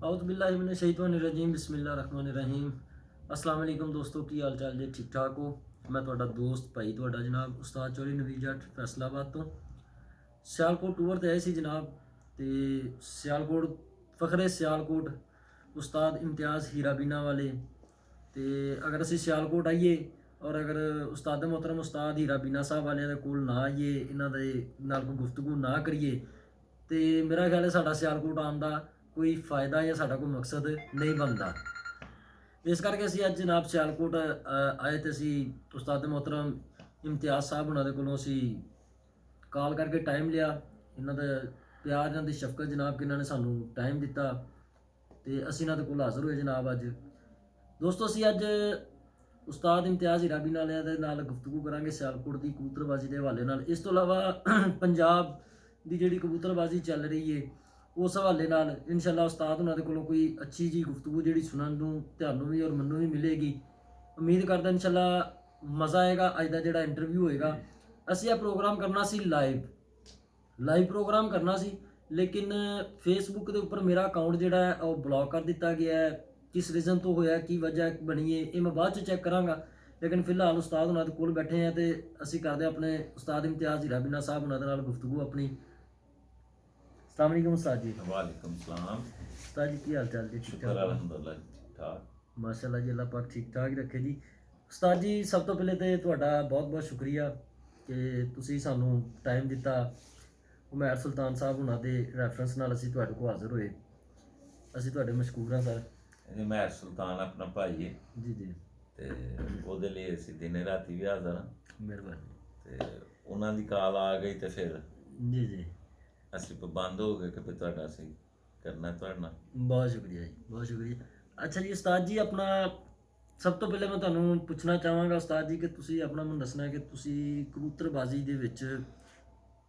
औज़ुबिल्लाहिमिनश्शैतानिर्रजीम बिस्मिल्लाहिर्रहमानिर्रहीम। अस्सलाम वालेकुम दोस्तों, की हाल चाल जी? ठीक ठाक हो? मैं ਤੁਹਾਡਾ ਦੋਸਤ ਭਾਈ ਤੁਹਾਡਾ ਜਨਾਬ ਉਸਤਾਦ ਚੌਧਰੀ ਨਵੀਦ ਜੱਟ ਫੈਸਲਾਬਾਦ ਤੋਂ ਸਿਆਲਕੋਟ ਟੂਰ ਤੇ ਆਏ ਸੀ ਜਨਾਬ। ਤੇ ਸਿਆਲਕੋਟ ਫਖਰੇ ਸਿਆਲਕੋਟ ਉਸਤਾਦ ਇਮਤਿਆਜ਼ ਹੀਰਾਬੀਨਾ ਵਾਲੇ। ਤੇ ਅਗਰ ਅਸੀਂ ਸਿਆਲਕੋਟ ਆਈਏ ਔਰ ਅਗਰ ਉਸਤਾਦ ਮੁਹਤਰਮ ਉਸਤਾਦ ਹੀਰਾਬੀਨਾ ਸਾਹਿਬ ਵਾਲਿਆਂ ਦੇ ਕੋਲ ਨਾ ਆਈਏ, ਇਹਨਾਂ ਦੇ ਨਾਲ ਕੋਈ ਗੁਫ਼ਤਗੂ ਨਾ ਕਰੀਏ, ਤੇ ਮੇਰਾ ਖਿਆਲ ਹੈ ਸਾਡਾ ਸਿਆਲਕੋਟ ਆਉਣ ਦਾ ਕੋਈ ਫਾਇਦਾ ਜਾਂ ਸਾਡਾ ਕੋਈ ਮਕਸਦ ਨਹੀਂ ਬਣਦਾ। ਇਸ ਕਰਕੇ ਅਸੀਂ ਅੱਜ ਜਨਾਬ ਸਿਆਲਕੋਟ ਆਏ ਤੇ ਅਸੀਂ ਉਸਤਾਦ ਮੁਹਤਰਮ ਇਮਤਿਆਜ਼ ਸਾਹਿਬ ਉਹਨਾਂ ਦੇ ਕੋਲੋਂ ਅਸੀਂ ਕਾਲ ਕਰਕੇ ਟਾਈਮ ਲਿਆ। ਇਹਨਾਂ ਦਾ ਪਿਆਰ, ਇਹਨਾਂ ਦੀ ਸ਼ਫਕਤ ਜਨਾਬ ਕਿ ਇਹਨਾਂ ਨੇ ਸਾਨੂੰ ਟਾਈਮ ਦਿੱਤਾ ਤੇ ਅਸੀਂ ਇਹਨਾਂ ਦੇ ਕੋਲ ਹਾਜ਼ਰ ਹੋਏ ਜਨਾਬ। ਅੱਜ ਦੋਸਤੋ ਅਸੀਂ ਅੱਜ ਉਸਤਾਦ ਇਮਤਿਆਜ਼ ਹੀਰਾਬੀਨਾ ਵਾਲਿਆਂ ਦੇ ਨਾਲ ਗੁਫ਼ਤਗੂ ਕਰਾਂਗੇ ਸਿਆਲਕੋਟ ਦੀ ਕਬੂਤਰਬਾਜ਼ੀ ਦੇ ਹਵਾਲੇ ਨਾਲ। ਇਸ ਤੋਂ ਇਲਾਵਾ ਪੰਜਾਬ ਦੀ ਜਿਹੜੀ ਕਬੂਤਰਬਾਜ਼ੀ ਚੱਲ ਰਹੀ ਹੈ ਉਸ ਹਵਾਲੇ ਨਾਲ ਇਨਸ਼ਾਅੱਲਾ ਉਸਤਾਦ ਉਹਨਾਂ ਦੇ ਕੋਲੋਂ ਕੋਈ ਅੱਛੀ ਜੀ ਗੁਫ਼ਤਗੂ ਜਿਹੜੀ ਸੁਣਨ ਨੂੰ ਤੁਹਾਨੂੰ ਵੀ ਔਰ ਮੈਨੂੰ ਵੀ ਮਿਲੇਗੀ। ਉਮੀਦ ਕਰਦਾ ਇਨਸ਼ਾਅੱਲਾ ਮਜ਼ਾ ਆਏਗਾ। ਅੱਜ ਦਾ ਜਿਹੜਾ ਇੰਟਰਵਿਊ ਹੋਏਗਾ, ਅਸੀਂ ਇਹ ਪ੍ਰੋਗਰਾਮ ਕਰਨਾ ਸੀ ਲਾਈਵ ਪ੍ਰੋਗਰਾਮ ਕਰਨਾ ਸੀ, ਲੇਕਿਨ ਫੇਸਬੁੱਕ ਦੇ ਉੱਪਰ ਮੇਰਾ ਅਕਾਊਂਟ ਜਿਹੜਾ ਹੈ ਉਹ ਬਲੌਕ ਕਰ ਦਿੱਤਾ ਗਿਆ ਹੈ। ਕਿਸ ਰੀਜ਼ਨ ਤੋਂ ਹੋਇਆ, ਕੀ ਵਜ੍ਹਾ ਬਣੀ ਹੈ, ਇਹ ਮੈਂ ਬਾਅਦ 'ਚ ਚੈੱਕ ਕਰਾਂਗਾ। ਲੇਕਿਨ ਫਿਲਹਾਲ ਉਸਤਾਦ ਉਹਨਾਂ ਦੇ ਕੋਲ ਬੈਠੇ ਹਾਂ ਤੇ ਅਸੀਂ ਕਰਦੇ ਆਪਣੇ ਉਸਤਾਦ ਇਮਤਿਆਜ਼ ਹੀਰਾਬੀਨਾ ਸਾਹਿਬ ਉਹਨਾਂ ਦੇ ਨਾਲ ਗੁਫ਼ਤਗੂ ਆਪਣੀ। अस्सलाम वालेकुम उस्ताद जी। वालेकुम सलाम। उस्ताद जी की हाल चाल जी? ठीक ठाक? अल्हम्दुलिल्लाह ठीक ठाक माशाअल्लाह जी, अल्लाह पाक ठीक ठाक ही रखे जी। उस्ताद जी सब तो पहले तो ਤੁਹਾਡਾ ਬਹੁਤ ਬਹੁਤ ਸ਼ੁਕਰੀਆ ਕਿ ਤੁਸੀਂ ਸਾਨੂੰ ਟਾਈਮ ਦਿੱਤਾ। ਉਮੈਰ ਸੁਲਤਾਨ ਸਾਹਿਬ ਉਹਨਾਂ ਦੇ ਰੈਫਰੈਂਸ ਨਾਲ ਅਸੀਂ ਤੁਹਾਡੇ ਕੋਲ ਹਾਜ਼ਰ ਹੋਏ। ਅਸੀਂ ਤੁਹਾਡੇ ਮਸ਼ਕੂਰ ਹਾਂ ਸਰ। ਇਹ ਮੈਂ ਸੁਲਤਾਨ ਆਪਣਾ ਭਾਈ ਹੈ ਜੀ ਜੀ, ਤੇ ਉਹਦੇ ਲਈ ਅਸੀਂ ਦਿਨੇ ਰਾਤੀ ਵੀ ਹਾਜ਼ਰ ਹਾਂ। ਮਿਹਰਬਾਨੀ। ਤੇ ਉਹਨਾਂ ਦੀ ਕਾਲ ਆ ਗਈ ਤੇ ਫਿਰ ਜੀ ਜੀ, ਅਸੀਂ ਪਾਬੰਦ ਹੋ ਗਏ ਕਿ ਵੀ ਤੁਹਾਡਾ ਅਸੀਂ ਕਰਨਾ ਤੁਹਾਡੇ ਨਾਲ। ਬਹੁਤ ਸ਼ੁਕਰੀਆ ਜੀ, ਬਹੁਤ ਸ਼ੁਕਰੀਆ। ਅੱਛਾ ਜੀ ਉਸਤਾਦ ਜੀ, ਆਪਣਾ ਸਭ ਤੋਂ ਪਹਿਲੇ ਮੈਂ ਤੁਹਾਨੂੰ ਪੁੱਛਣਾ ਚਾਹਾਂਗਾ ਉਸਤਾਦ ਜੀ ਕਿ ਤੁਸੀਂ ਆਪਣਾ ਮੈਨੂੰ ਦੱਸਣਾ ਕਿ ਤੁਸੀਂ ਕਬੂਤਰਬਾਜ਼ੀ ਦੇ ਵਿੱਚ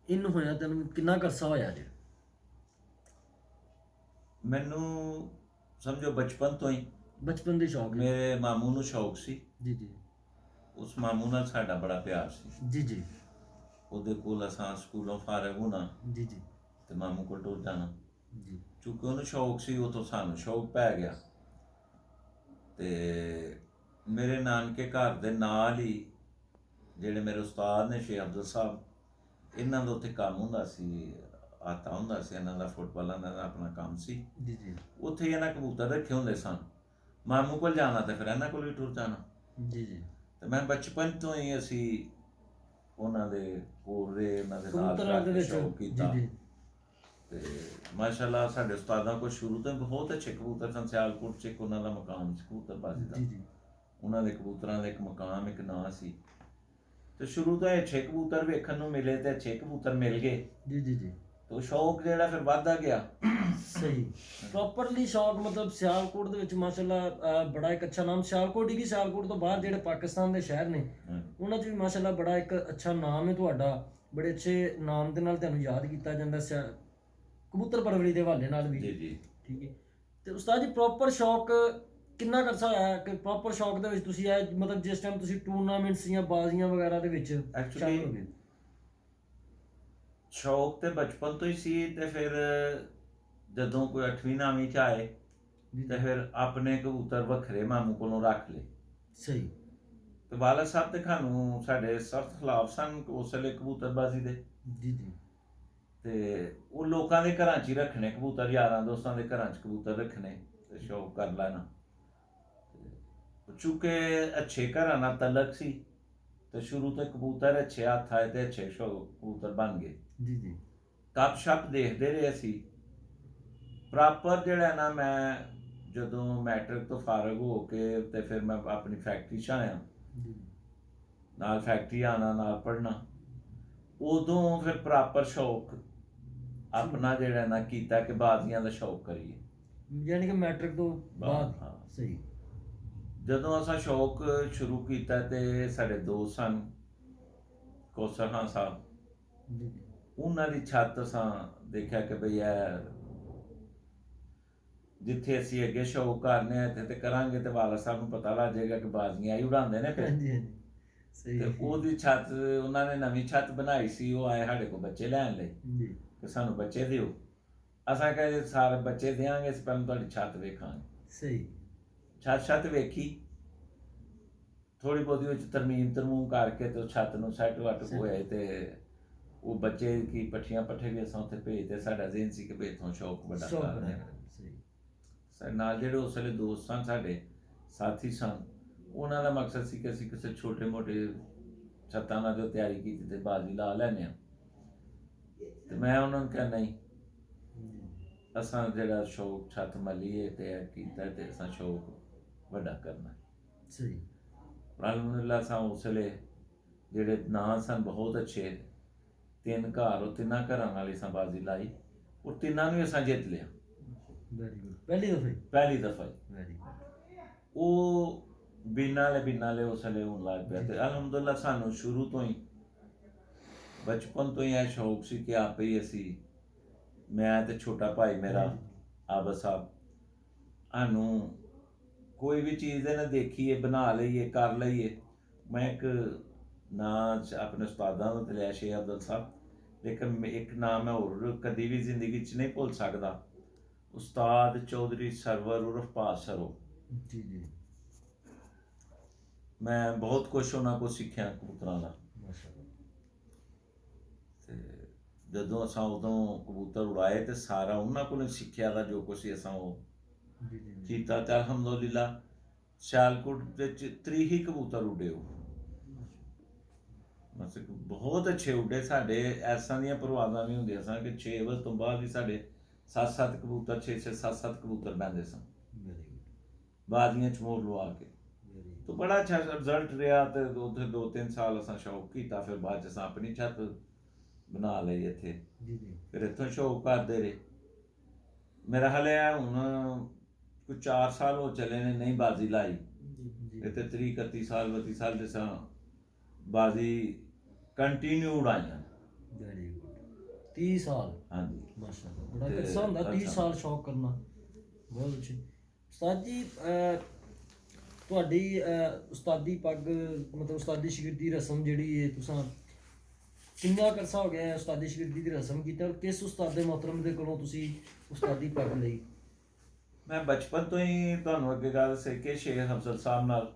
ਇਨ ਹੋਇਆ ਤੁਹਾਨੂੰ ਕਿੰਨਾ ਕੁ ਅਰਸਾ ਹੋਇਆ ਜੀ? ਮੈਨੂੰ ਸਮਝੋ ਬਚਪਨ ਤੋਂ ਹੀ ਬਚਪਨ ਦੇ ਸ਼ੌਕ ਹੈ? ਮੇਰੇ ਮਾਮੂ ਨੂੰ ਸ਼ੌਕ ਸੀ। ਜੀ ਜੀ ਉਸ ਮਾਮੂ ਨਾਲ ਸਾਡਾ ਬੜਾ ਪਿਆਰ ਸੀ। ਜੀ ਜੀ ਉਹਦੇ ਕੋਲ ਅਸਾਂ ਸਕੂਲੋਂ ਫਾਰਗ ਹੋਣਾ ਜੀ ਜੀ ਤੇ ਮਾਮੂ ਕੋਲ ਟੁਰ ਜਾਣਾ। ਜੀ ਚੂੰਕਿ ਉਹਨੂੰ ਸ਼ੌਕ ਸੀ, ਉਹ ਤੋਂ ਸਾਨੂੰ ਸ਼ੌਕ ਪੈ ਗਿਆ। ਤੇ ਮੇਰੇ ਨਾਨਕੇ ਘਰ ਦੇ ਨਾਲ ਹੀ ਜਿਹੜੇ ਮੇਰੇ ਉਸਤਾਦ ਨੇ ਸ਼ੇਖ ਅਬਦੁਲ ਸਾਹਿਬ, ਇਹਨਾਂ ਦਾ ਉੱਥੇ ਕੰਮ ਹੁੰਦਾ ਸੀ, ਆਤਾ ਹੁੰਦਾ ਸੀ ਇਹਨਾਂ ਦਾ, ਫੁੱਟਬਾਲਾਂ ਦਾ ਆਪਣਾ ਕੰਮ ਸੀ। ਜੀ ਜੀ ਉੱਥੇ ਇਹਨਾਂ ਕਬੂਤਰ ਰੱਖੇ ਹੁੰਦੇ ਸਨ। ਮਾਮੂ ਕੋਲ ਜਾਣਾ ਤੇ ਫਿਰ ਇਹਨਾਂ ਕੋਲ ਵੀ ਟੁਰ ਜਾਣਾ। ਜੀ ਜੀ ਤੇ ਮੈਂ ਬਚਪਨ ਤੋਂ ਹੀ ਅਸੀਂ ਉਹਨਾਂ ਦੇ ਕੋਲ ਰਹੇ, ਉਹਨਾਂ ਦੇ ਨਾਲ ਕਬੂਤਰਾਂ ਦੇ ਰਹਿ ਕੇ ਵਿੱਚ। ਸ਼ੌਕ ਕੀਤਾ। ਜੀ ਜੀ ਤੇ ਮਾਸ਼ਾਅੱਲਾ ਸਾਡੇ ਉਸਤਾਦਾਂ ਕੋਲ ਸ਼ੁਰੂ ਤੋਂ ਬਹੁਤ ਅੱਛੇ ਕਬੂਤਰ ਸਨ। ਸਿਆਲਕੋਟ 'ਚ ਇੱਕ ਉਹਨਾਂ ਦਾ ਮਕਾਮ ਸੀ ਕਬੂਤਰਬਾਜ਼ੀ ਦਾ। ਜੀ ਜੀ ਉਹਨਾਂ ਦੇ ਕਬੂਤਰਾਂ ਦਾ ਇੱਕ ਮਕਾਮ, ਇੱਕ ਨਾਂ ਸੀ। ਤੇ ਸ਼ੁਰੂ ਤੋਂ ਅੱਛੇ ਕਬੂਤਰ ਵੇਖਣ ਨੂੰ ਮਿਲੇ ਤੇ ਅੱਛੇ ਕਬੂਤਰ ਮਿਲ ਗਏ ਜੀ ਜੀ ਜੀ ਤੇ ਸ਼ੌਕ ਜਿਹੜਾ ਫਿਰ ਵੱਧਦਾ ਗਿਆ। ਸਹੀ ਪ੍ਰੋਪਰਲੀ ਸ਼ੌਕ, ਮਤਲਬ ਸਿਆਲਕੋਟ ਦੇ ਵਿੱਚ ਮਾਸ਼ਾਅੱਲਾ ਬੜਾ ਇੱਕ ਅੱਛਾ ਨਾਮ, ਸਿਆਲਕੋਟ ਹੀ ਕੀ ਸਿਆਲਕੋਟ ਤੋਂ ਬਾਹਰ ਜਿਹੜੇ ਪਾਕਿਸਤਾਨ ਦੇ ਸ਼ਹਿਰ ਨੇ ਉਹਨਾਂ 'ਚ ਵੀ ਮਾਸ਼ਾਅੱਲਾ ਬੜਾ ਇੱਕ ਅੱਛਾ ਨਾਮ ਹੈ ਤੁਹਾਡਾ। ਬੜੇ ਅੱਛੇ ਨਾਮ ਦੇ ਨਾਲ ਤੁਹਾਨੂੰ ਯਾਦ ਕੀਤਾ ਜਾਂਦਾ ਕਬੂਤਰ ਪਰਵਰੀ ਦੇ ਹਵਾਲੇ ਨਾਲ ਵੀ। ਜੀ ਜੀ ਠੀਕ ਹੈ। ਤੇ ਉਸਤਾਦ ਜੀ ਪ੍ਰੋਪਰ ਸ਼ੌਕ ਕਿੰਨਾ ਕੁ ਅਰਸਾ ਹੋਇਆ ਕਿ ਪ੍ਰੋਪਰ ਸ਼ੌਕ ਦੇ ਵਿੱਚ ਤੁਸੀਂ ਇਹ ਮਤਲਬ ਜਿਸ ਟਾਈਮ ਤੁਸੀਂ ਟੂਰਨਾਮੈਂਟਸ ਜਾਂ ਬਾਜ਼ੀਆਂ ਵਗੈਰਾ ਦੇ ਵਿੱਚ ਸ਼ਾਮਿਲ ਹੋ ਗਏ? ਸ਼ੌਕ ਤੇ ਬਚਪਨ ਤੋਂ ਹੀ ਸੀ। ਤੇ ਫਿਰ ਜਦੋਂ ਕੋਈ 8ਵੀਂ 9ਵੀਂ 'ਚ ਆਏ ਤੇ ਫਿਰ ਆਪਣੇ ਕਬੂਤਰ ਵੱਖਰੇ ਮਾਮੂ ਕੋਲੋਂ ਰੱਖ ਲਏ। ਸਹੀ। ਤੇ ਵਾਲਾ ਸਾਹਿਬ ਤੇ ਸਾਨੂੰ ਸਾਡੇ ਸਖਤ ਖਿਲਾਫ ਸਨ ਉਸ ਵੇਲੇ ਕਬੂਤਰਬਾਜ਼ੀ ਦੇ। ਜੀ ਜੀ ਤੇ ਉਹ ਲੋਕਾਂ ਦੇ ਘਰਾਂ 'ਚ ਹੀ ਰੱਖਣੇ ਕਬੂਤਰ, ਯਾਰਾਂ ਦੋਸਤਾਂ ਦੇ ਘਰਾਂ 'ਚ ਕਬੂਤਰ ਰੱਖਣੇ ਤੇ ਸ਼ੌਕ ਕਰ ਲੈਣਾ। ਚੂੰਕਿ ਅੱਛੇ ਘਰਾਂ ਨਾਲ ਤਲਕ ਸੀ ਤੇ ਸ਼ੁਰੂ ਤੋਂ ਕਬੂਤਰ ਅੱਛੇ ਹੱਥ ਆਏ ਤੇ ਅੱਛੇ ਸ਼ੌਕ ਕਬੂਤਰ ਬਣ ਗਏ। ਜੀ ਜੀ ਕੱਪ ਸ਼ੱਪ ਦੇਖਦੇ ਰਹੇ ਅਸੀਂ। ਪ੍ਰੋਪਰ ਜਿਹੜਾ ਨਾ, ਮੈਂ ਜਦੋਂ ਮੈਟ੍ਰਿਕ ਤੋਂ ਫਾਰਗ ਹੋ ਕੇ ਤੇ ਫਿਰ ਮੈਂ ਆਪਣੀ ਫੈਕਟਰੀ 'ਚ ਆਇਆ, ਨਾਲ ਫੈਕਟਰੀ ਆਉਣਾ ਨਾਲ ਪੜ੍ਹਨਾ, ਉਦੋਂ ਫਿਰ ਪ੍ਰੋਪਰ ਸ਼ੌਕ ਆਪਣਾ ਜਿਹੜਾ ਨਾ ਕੀਤਾ ਕਿ ਬਾਜ਼ੀਆਂ ਦਾ ਸ਼ੌਕ ਕਰੀਏ। ਯਾਨੀ ਕਿ ਮੈਟ੍ਰਿਕ ਤੋਂ ਬਾਅਦ? ਹਾਂ। ਸਹੀ। ਜਦੋਂ ਅਸਾਂ ਸ਼ੌਕ ਸ਼ੁਰੂ ਕੀਤਾ ਤੇ ਸਾਡੇ ਦੋਸਤ ਸਨ ਕੌਸਰ ਖਾਨ ਸਾਹਿਬ, ਜੀ ਉਹਨਾਂ ਦੀ ਛੱਤ ਅਸਾਂ ਦੇਖਿਆ ਕਿ ਬਈ ਇਹ ਜਿੱਥੇ ਅਸੀਂ ਅੱਗੇ ਸ਼ੌਕ ਕਰਨੇ ਆ ਇੱਥੇ ਤੇ ਕਰਾਂਗੇ ਤੇ ਵਾਲਾ ਸਾਹਿਬ ਨੂੰ ਪਤਾ ਲੱਗ ਜਾਏਗਾ ਕਿ ਬਾਜ਼ੀਆਂ ਹੀ ਉਡਾਉਂਦੇ ਨੇ ਫਿਰ। ਹਾਂਜੀ ਹਾਂਜੀ ਸਹੀ। ਤੇ ਉਹਦੀ ਛੱਤ, ਉਹਨਾਂ ਨੇ ਨਵੀਂ ਛੱਤ ਬਣਾਈ ਸੀ, ਉਹ ਆਏ ਸਾਡੇ ਕੋਲ ਬੱਚੇ ਲੈਣ ਲਈ ਜੀ ਕਿ ਸਾਨੂੰ ਬੱਚੇ ਦਿਓ। ਅਸਾਂ ਕਹੇ ਸਾਰੇ ਬੱਚੇ ਦਿਆਂਗੇ, ਅਸੀਂ ਪਹਿਲਾਂ ਤੁਹਾਡੀ ਛੱਤ ਵੇਖਾਂਗੇ। ਸਹੀ। ਛੱਤ ਵੇਖੀ, ਥੋੜੀ ਬਹੁਤੀ ਵਿੱਚ ਤਰਮੂਮ ਕਰਕੇ ਤੇ ਛੱਤ ਨੂੰ ਸੈੱਟ ਵੱਟ ਹੋਏ ਤੇ ਉਹ ਬੱਚੇ ਕੀ ਪੱਠੀਆਂ ਪੱਠੇ ਵੀ ਅਸਾਂ ਉੱਥੇ ਭੇਜਦੇ। ਸਾਡਾ ਜ਼ਿਹਨ ਸੀ ਕਿ ਵੀ ਇੱਥੋਂ ਸ਼ੌਕ ਵੱਡਾ ਕਰਦੇ। ਸਾਡੇ ਨਾਲ ਜਿਹੜੇ ਉਸ ਵੇਲੇ ਦੋਸਤ ਸਨ, ਸਾਡੇ ਸਾਥੀ ਸਨ, ਉਹਨਾਂ ਦਾ ਮਕਸਦ ਸੀ ਕਿ ਅਸੀਂ ਕਿਸੇ ਛੋਟੇ ਮੋਟੇ ਛੱਤਾਂ ਨਾਲ ਜੋ ਤਿਆਰੀ ਕੀਤੀ ਤੇ ਬਾਜ਼ੀ ਲਾ ਲੈਂਦੇ ਹਾਂ। ਤੇ ਮੈਂ ਉਹਨਾਂ ਨੂੰ ਕਿਹਾ ਨਹੀਂ, ਅਸਾਂ ਜਿਹੜਾ ਸ਼ੌਕ ਛੱਤ ਮਲੀਏ ਤੇ ਕੀਤਾ ਤੇ ਅਸਾਂ ਸ਼ੌਕ ਵੱਡਾ ਕਰਨਾ। ਸਹੀ। ਅਲਹਮਦੁਲਿਲਾ ਅਸਾਂ ਉਸ ਵੇਲੇ ਜਿਹੜੇ ਨਾਂ ਸਨ ਬਹੁਤ ਅੱਛੇ, 3 ਘਰ, ਉਹ 3 ਘਰਾਂ ਨਾਲ ਅਸਾਂ ਬਾਜ਼ੀ ਲਾਈ, ਉਹ 3 ਨੂੰ ਅਸਾਂ ਜਿੱਤ ਲਿਆ। Very good. ਪਹਿਲੀ ਦਫਾ ਵੈਰੀ ਗੁੱਡ। ਉਹ ਬਿਨਾਂ ਵਾਲੇ ਉਸ ਵੇਲੇ ਹੋਣ ਲੱਗ ਪਿਆ। ਤੇ ਅਲਹਮਦੁਲਿਲਾ ਸਾਨੂੰ ਸ਼ੁਰੂ ਤੋਂ ਹੀ, ਬਚਪਨ ਤੋਂ ਹੀ ਇਹ ਸ਼ੌਕ ਸੀ ਕਿ ਆਪੇ ਹੀ ਅਸੀਂ, ਮੈਂ ਤੇ ਛੋਟਾ ਭਾਈ ਮੇਰਾ ਆਬਦ ਸਾਹਿਬ, ਸਾਨੂੰ ਕੋਈ ਵੀ ਚੀਜ਼ ਦੇ ਨਾ ਦੇਖੀਏ, ਬਣਾ ਲਈਏ, ਕਰ ਲਈਏ। ਮੈਂ ਇੱਕ ਨਾਂ ਆਪਣੇ ਉਸਤਾਦਾਂ ਦਾ ਲਿਆ, ਸ਼ੇਖ ਅਫਜ਼ਲ ਸਾਹਿਬ, ਲੇਕਿਨ ਇੱਕ ਨਾਮ ਮੈਂ ਹੋਰ ਕਦੀ ਵੀ ਜ਼ਿੰਦਗੀ 'ਚ ਨਹੀਂ ਭੁੱਲ ਸਕਦਾ, ਉਸਤਾਦ ਚੌਧਰੀ ਸਰਵਰ ਉਰਫ ਪਾਤਸ਼ਾਹ। ਜੀ ਜੀ। ਮੈਂ ਬਹੁਤ ਕੁਛ ਉਹਨਾਂ ਕੋਲ ਸਿੱਖਿਆ ਕਬੂਤਰਾਂ ਦਾ। ਤੇ ਜਦੋਂ ਅਸਾਂ ਉਦੋਂ ਕਬੂਤਰ ਉਡਾਏ ਤੇ ਸਾਰਾ ਉਹਨਾਂ ਕੋਲੋਂ ਸਿੱਖਿਆ ਦਾ ਜੋ ਕੁਛ ਅਸਾਂ ਉਹ ਕੀਤਾ। ਤੇ ਅਲਹਮਦੁਲਿਲਾ ਸਿਆਲਕੋਟ ਵਿੱਚ 30 ਹੀ ਕਬੂਤਰ ਉੱਡੇ, ਉਹ ਬਹੁਤ ਅੱਛੇ ਉੱਡੇ। ਸਾਡੇ ਐਸਾਂ ਦੀਆਂ ਪਰਵਾਜ਼ਾਂ ਵੀ ਹੁੰਦੀਆਂ ਸਨ ਕਿ 6 ਵਜੇ ਤੋਂ ਬਾਅਦ ਵੀ ਸਾਡੇ 7-7 ਕਬੂਤਰ, 6-6 7-7 ਕਬੂਤਰ ਬਹਿੰਦੇ ਸਨ ਬਾਜ਼ੀਆਂ 'ਚ ਮੋਰ ਲਵਾ ਕੇ। ਤਾਂ ਬੜਾ ਅੱਛਾ ਰਿਜ਼ਲਟ ਰਿਹਾ। ਤੇ ਉੱਥੇ 2-3 ਸਾਲ ਅਸਾਂ ਸ਼ੌਕ ਕੀਤਾ, ਫਿਰ ਬਾਅਦ 'ਚ ਅਸਾਂ ਆਪਣੀ ਛੱਤ ਬਣਾ ਲਈ ਇੱਥੇ। ਫਿਰ ਇੱਥੋਂ ਸ਼ੌਕ ਕਰਦੇ ਰਹੇ। ਮੇਰਾ ਹਾਲੇ ਹੁਣ ਕੋਈ 4 ਸਾਲ ਹੋ ਚਲੇ ਨੇ ਨਹੀਂ ਬਾਜ਼ੀ ਲਾਈ। ਇੱਥੇ 30-31 ਸਾਲ 32 ਸਾਲ ਜਿਸ ਤਰ੍ਹਾਂ ਬਾਜ਼ੀ ਕੰਟੀਨਿਊ ਉਡਾਈਆਂ। 30 ਸਾਲ। ਹਾਂਜੀ ਮਾਸ਼ਾਅੱਲਾ, ਬੜਾ ਕਿੱਸਾ ਹੁੰਦਾ 30 ਸਾਲ ਸ਼ੌਕ ਕਰਨਾ। ਬਹੁਤ ਅੱਛੇ। ਉਸਤਾਦ ਜੀ, ਤੁਹਾਡੀ ਉਸਤਾਦੀ ਪੱਗ, ਮਤਲਬ ਉਸਤਾਦੀ ਸ਼ਾਗਿਰਦੀ ਰਸਮ ਜਿਹੜੀ ਹੈ, ਤੁਸੀਂ ਕਿੰਨਾ ਕਰਸਾ ਹੋ ਗਿਆ ਉਸਤਾਦੀ ਸ਼ਾਗਿਰਦੀ ਦੀ ਰਸਮ ਕੀਤਾ, ਔਰ ਕਿਸ ਉਸਤਾਦ ਮੁਹਤਰਮ ਦੇ ਕੋਲੋਂ ਤੁਸੀਂ ਉਸਤਾਦੀ ਪੱਗ ਲਈ? ਮੈਂ ਬਚਪਨ ਤੋਂ ਹੀ ਤੁਹਾਨੂੰ ਅੱਗੇ ਗੱਲ ਸੀ ਕਿ ਸ਼ੇਖ ਅਫਜ਼ਲ ਸਾਹਿਬ ਨਾਲ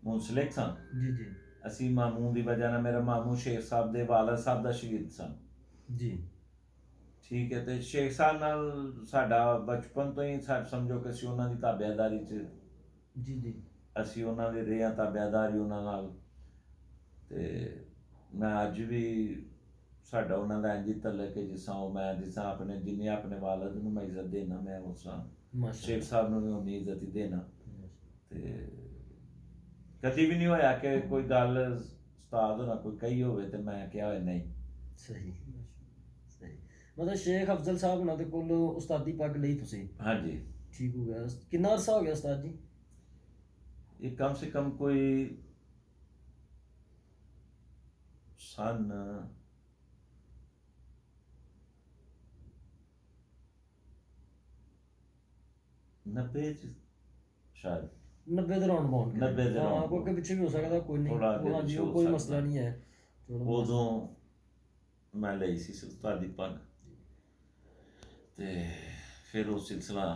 ਮੁੰਸਲਿਕ ਸਾਂ। ਜੀ ਜੀ। ਅਸੀਂ ਮਾਮੂ ਦੀ ਵਜ੍ਹਾ ਨਾਲ, ਮੇਰਾ ਮਾਮੂ ਸ਼ੇਖ ਸਾਹਿਬ ਦੇ ਵਾਲਦ ਸਾਹਿਬ ਦਾ ਸ਼ਾਗਿਰਦ ਸਨ। ਜੀ ਠੀਕ ਹੈ। ਤੇ ਸ਼ੇਖ ਸਾਹਿਬ ਨਾਲ ਸਾਡਾ ਬਚਪਨ ਤੋਂ ਹੀ ਸਮਝੋ ਕਿ ਅਸੀਂ ਉਹਨਾਂ ਦੀ ਤਾਬਿਆਦਾਰੀ 'ਚ, ਜੀ ਜੀ, ਅਸੀਂ ਉਹਨਾਂ ਦੇ ਰਹੇ ਹਾਂ ਤਾਬਿਆਦਾਰੀ ਉਹਨਾਂ ਨਾਲ। ਤੇ ਮੈਂ ਅੱਜ ਵੀ ਸਾਡਾ ਉਹਨਾਂ ਦਾ ਇੰਝ ਤਲਕ ਹੈ ਜਿਸ ਤਰ੍ਹਾਂ ਉਹ, ਮੈਂ ਜਿਸ ਤਰ੍ਹਾਂ ਆਪਣੇ ਜਿੰਨੇ ਆਪਣੇ ਵਾਲਦ ਨੂੰ ਮੈਂ ਇੱਜ਼ਤ ਦੇਣਾ, ਮੈਂ ਉਸ ਤਰ੍ਹਾਂ ਸ਼ੇਖ ਸਾਹਿਬ ਨੂੰ ਵੀ ਉਨੀ ਇੱਜ਼ਤ ਹੀ ਦੇਣਾ। ਤੇ ਕਦੀ ਵੀ ਨਹੀਂ ਹੋਇਆ ਕਿ ਕੋਈ ਗੱਲ ਉਸਤਾਦ ਹੋਣਾ ਕੋਈ ਕਹੀ ਹੋਵੇ ਤੇ ਮੈਂ ਕਿਹਾ ਹੋਵੇ ਨਹੀਂ। ਸਹੀ ਸਹੀ। ਮਤਲਬ ਸ਼ੇਖ ਅਫਜ਼ਲ ਸਾਹਿਬ ਉਹਨਾਂ ਦੇ ਕੋਲ ਉਸਤਾਦੀ ਪੱਗ ਲਈ ਤੁਸੀਂ? ਹਾਂਜੀ। ਠੀਕ ਹੋ ਗਿਆ। ਕਿੰਨਾ ਅਰਸਾ ਹੋ ਗਿਆ ਉਸਤਾਦ ਜੀ? ਇਹ ਕਮ ਸੇ ਕਮ ਕੋਈ ਸਨ 90 ਸ਼ਾਇਦ 90 ਦੇ ਰਾਉਂਡ ਬਾਉਂਡ। 90 ਦੇ ਰਾਉਂਡ। ਹਾਂ, ਕੋਈ ਅੱਗੇ ਪਿੱਛੇ ਵੀ ਹੋ ਸਕਦਾ, ਕੋਈ ਨਹੀਂ। ਹਾਂਜੀ, ਉਹ ਕੋਈ ਮਸਲਾ ਨਹੀਂ ਹੈ। ਉਦੋਂ ਮੈਂ ਲਈ ਸੀ ਉਸਤਾਦੀ ਪੱਗ ਤੇ ਫਿਰ ਉਹ ਸਿਲਸਿਲਾ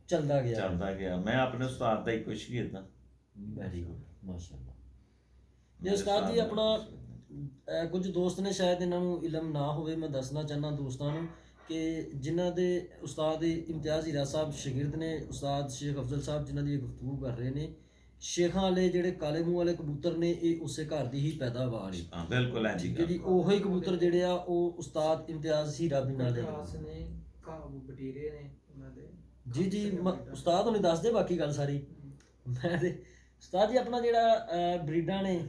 ਚੱਲਦਾ ਗਿਆ। ਮੈਂ ਆਪਣੇ ਉਸਤਾਦ ਦਾ ਹੀ ਕੁਛ ਕੀਤਾ। ਵੈਰੀ ਗੁੱਡ, ਮਾਸ਼ਾਅੱਲਾ। ਜੇ ਉਸਤਾਦ ਜੀ ਆਪਣਾ, ਕੁਝ ਦੋਸਤ ਨੇ ਸ਼ਾਇਦ ਇਹਨਾਂ ਨੂੰ ਇਲਮ ਨਾ ਹੋਵੇ, ਮੈਂ ਦੱਸਣਾ ਚਾਹੁੰਦਾ ਦੋਸਤਾਂ ਨੂੰ ਕਿ ਜਿਨ੍ਹਾਂ ਦੇ ਉਸਤਾਦ ਇਮਤਿਆਜ਼ ਹੀਰਾ ਸਾਹਿਬ ਸ਼ਾਗਿਰਦ ਨੇ ਉਸਤਾਦ ਸ਼ੇਖ ਅਫਜ਼ਲ ਸਾਹਿਬ, ਜਿਨ੍ਹਾਂ ਦੀ ਗੁਫ਼ਤਗੂ ਕਰ ਰਹੇ ਨੇ, ਸ਼ੇਖਾਂ ਵਾਲੇ ਜਿਹੜੇ ਕਾਲੇ ਮੂੰਹ ਵਾਲੇ ਕਬੂਤਰ ਨੇ, ਇਹ ਉਸੇ ਘਰ ਦੀ ਹੀ ਪੈਦਾਵਾਰ ਹੈ। ਹਾਂ ਬਿਲਕੁਲ ਹੈ ਜੀ। ਜਿਹੜੀ ਉਹੀ ਕਬੂਤਰ ਜਿਹੜੇ ਆ ਉਹ ਉਸਤਾਦ ਇਮਤਿਆਜ਼ ਹੀਰਾ ਬਿਨਾਂ ਦੇ ਨੇ, ਬਟੀਰੇ ਨੇ ਉਹਨਾਂ ਦੇ। ਜੀ ਜੀ, ਉਸਤਾਦ ਹੁਣੇ ਦੱਸਦੇ ਬਾਕੀ ਗੱਲ ਸਾਰੀ। ਮੈਂ ਤੇ ਉਸਤਾਦ ਜੀ ਆਪਣਾ ਜਿਹੜਾ ਬਰੀਡਾਂ ਨੇ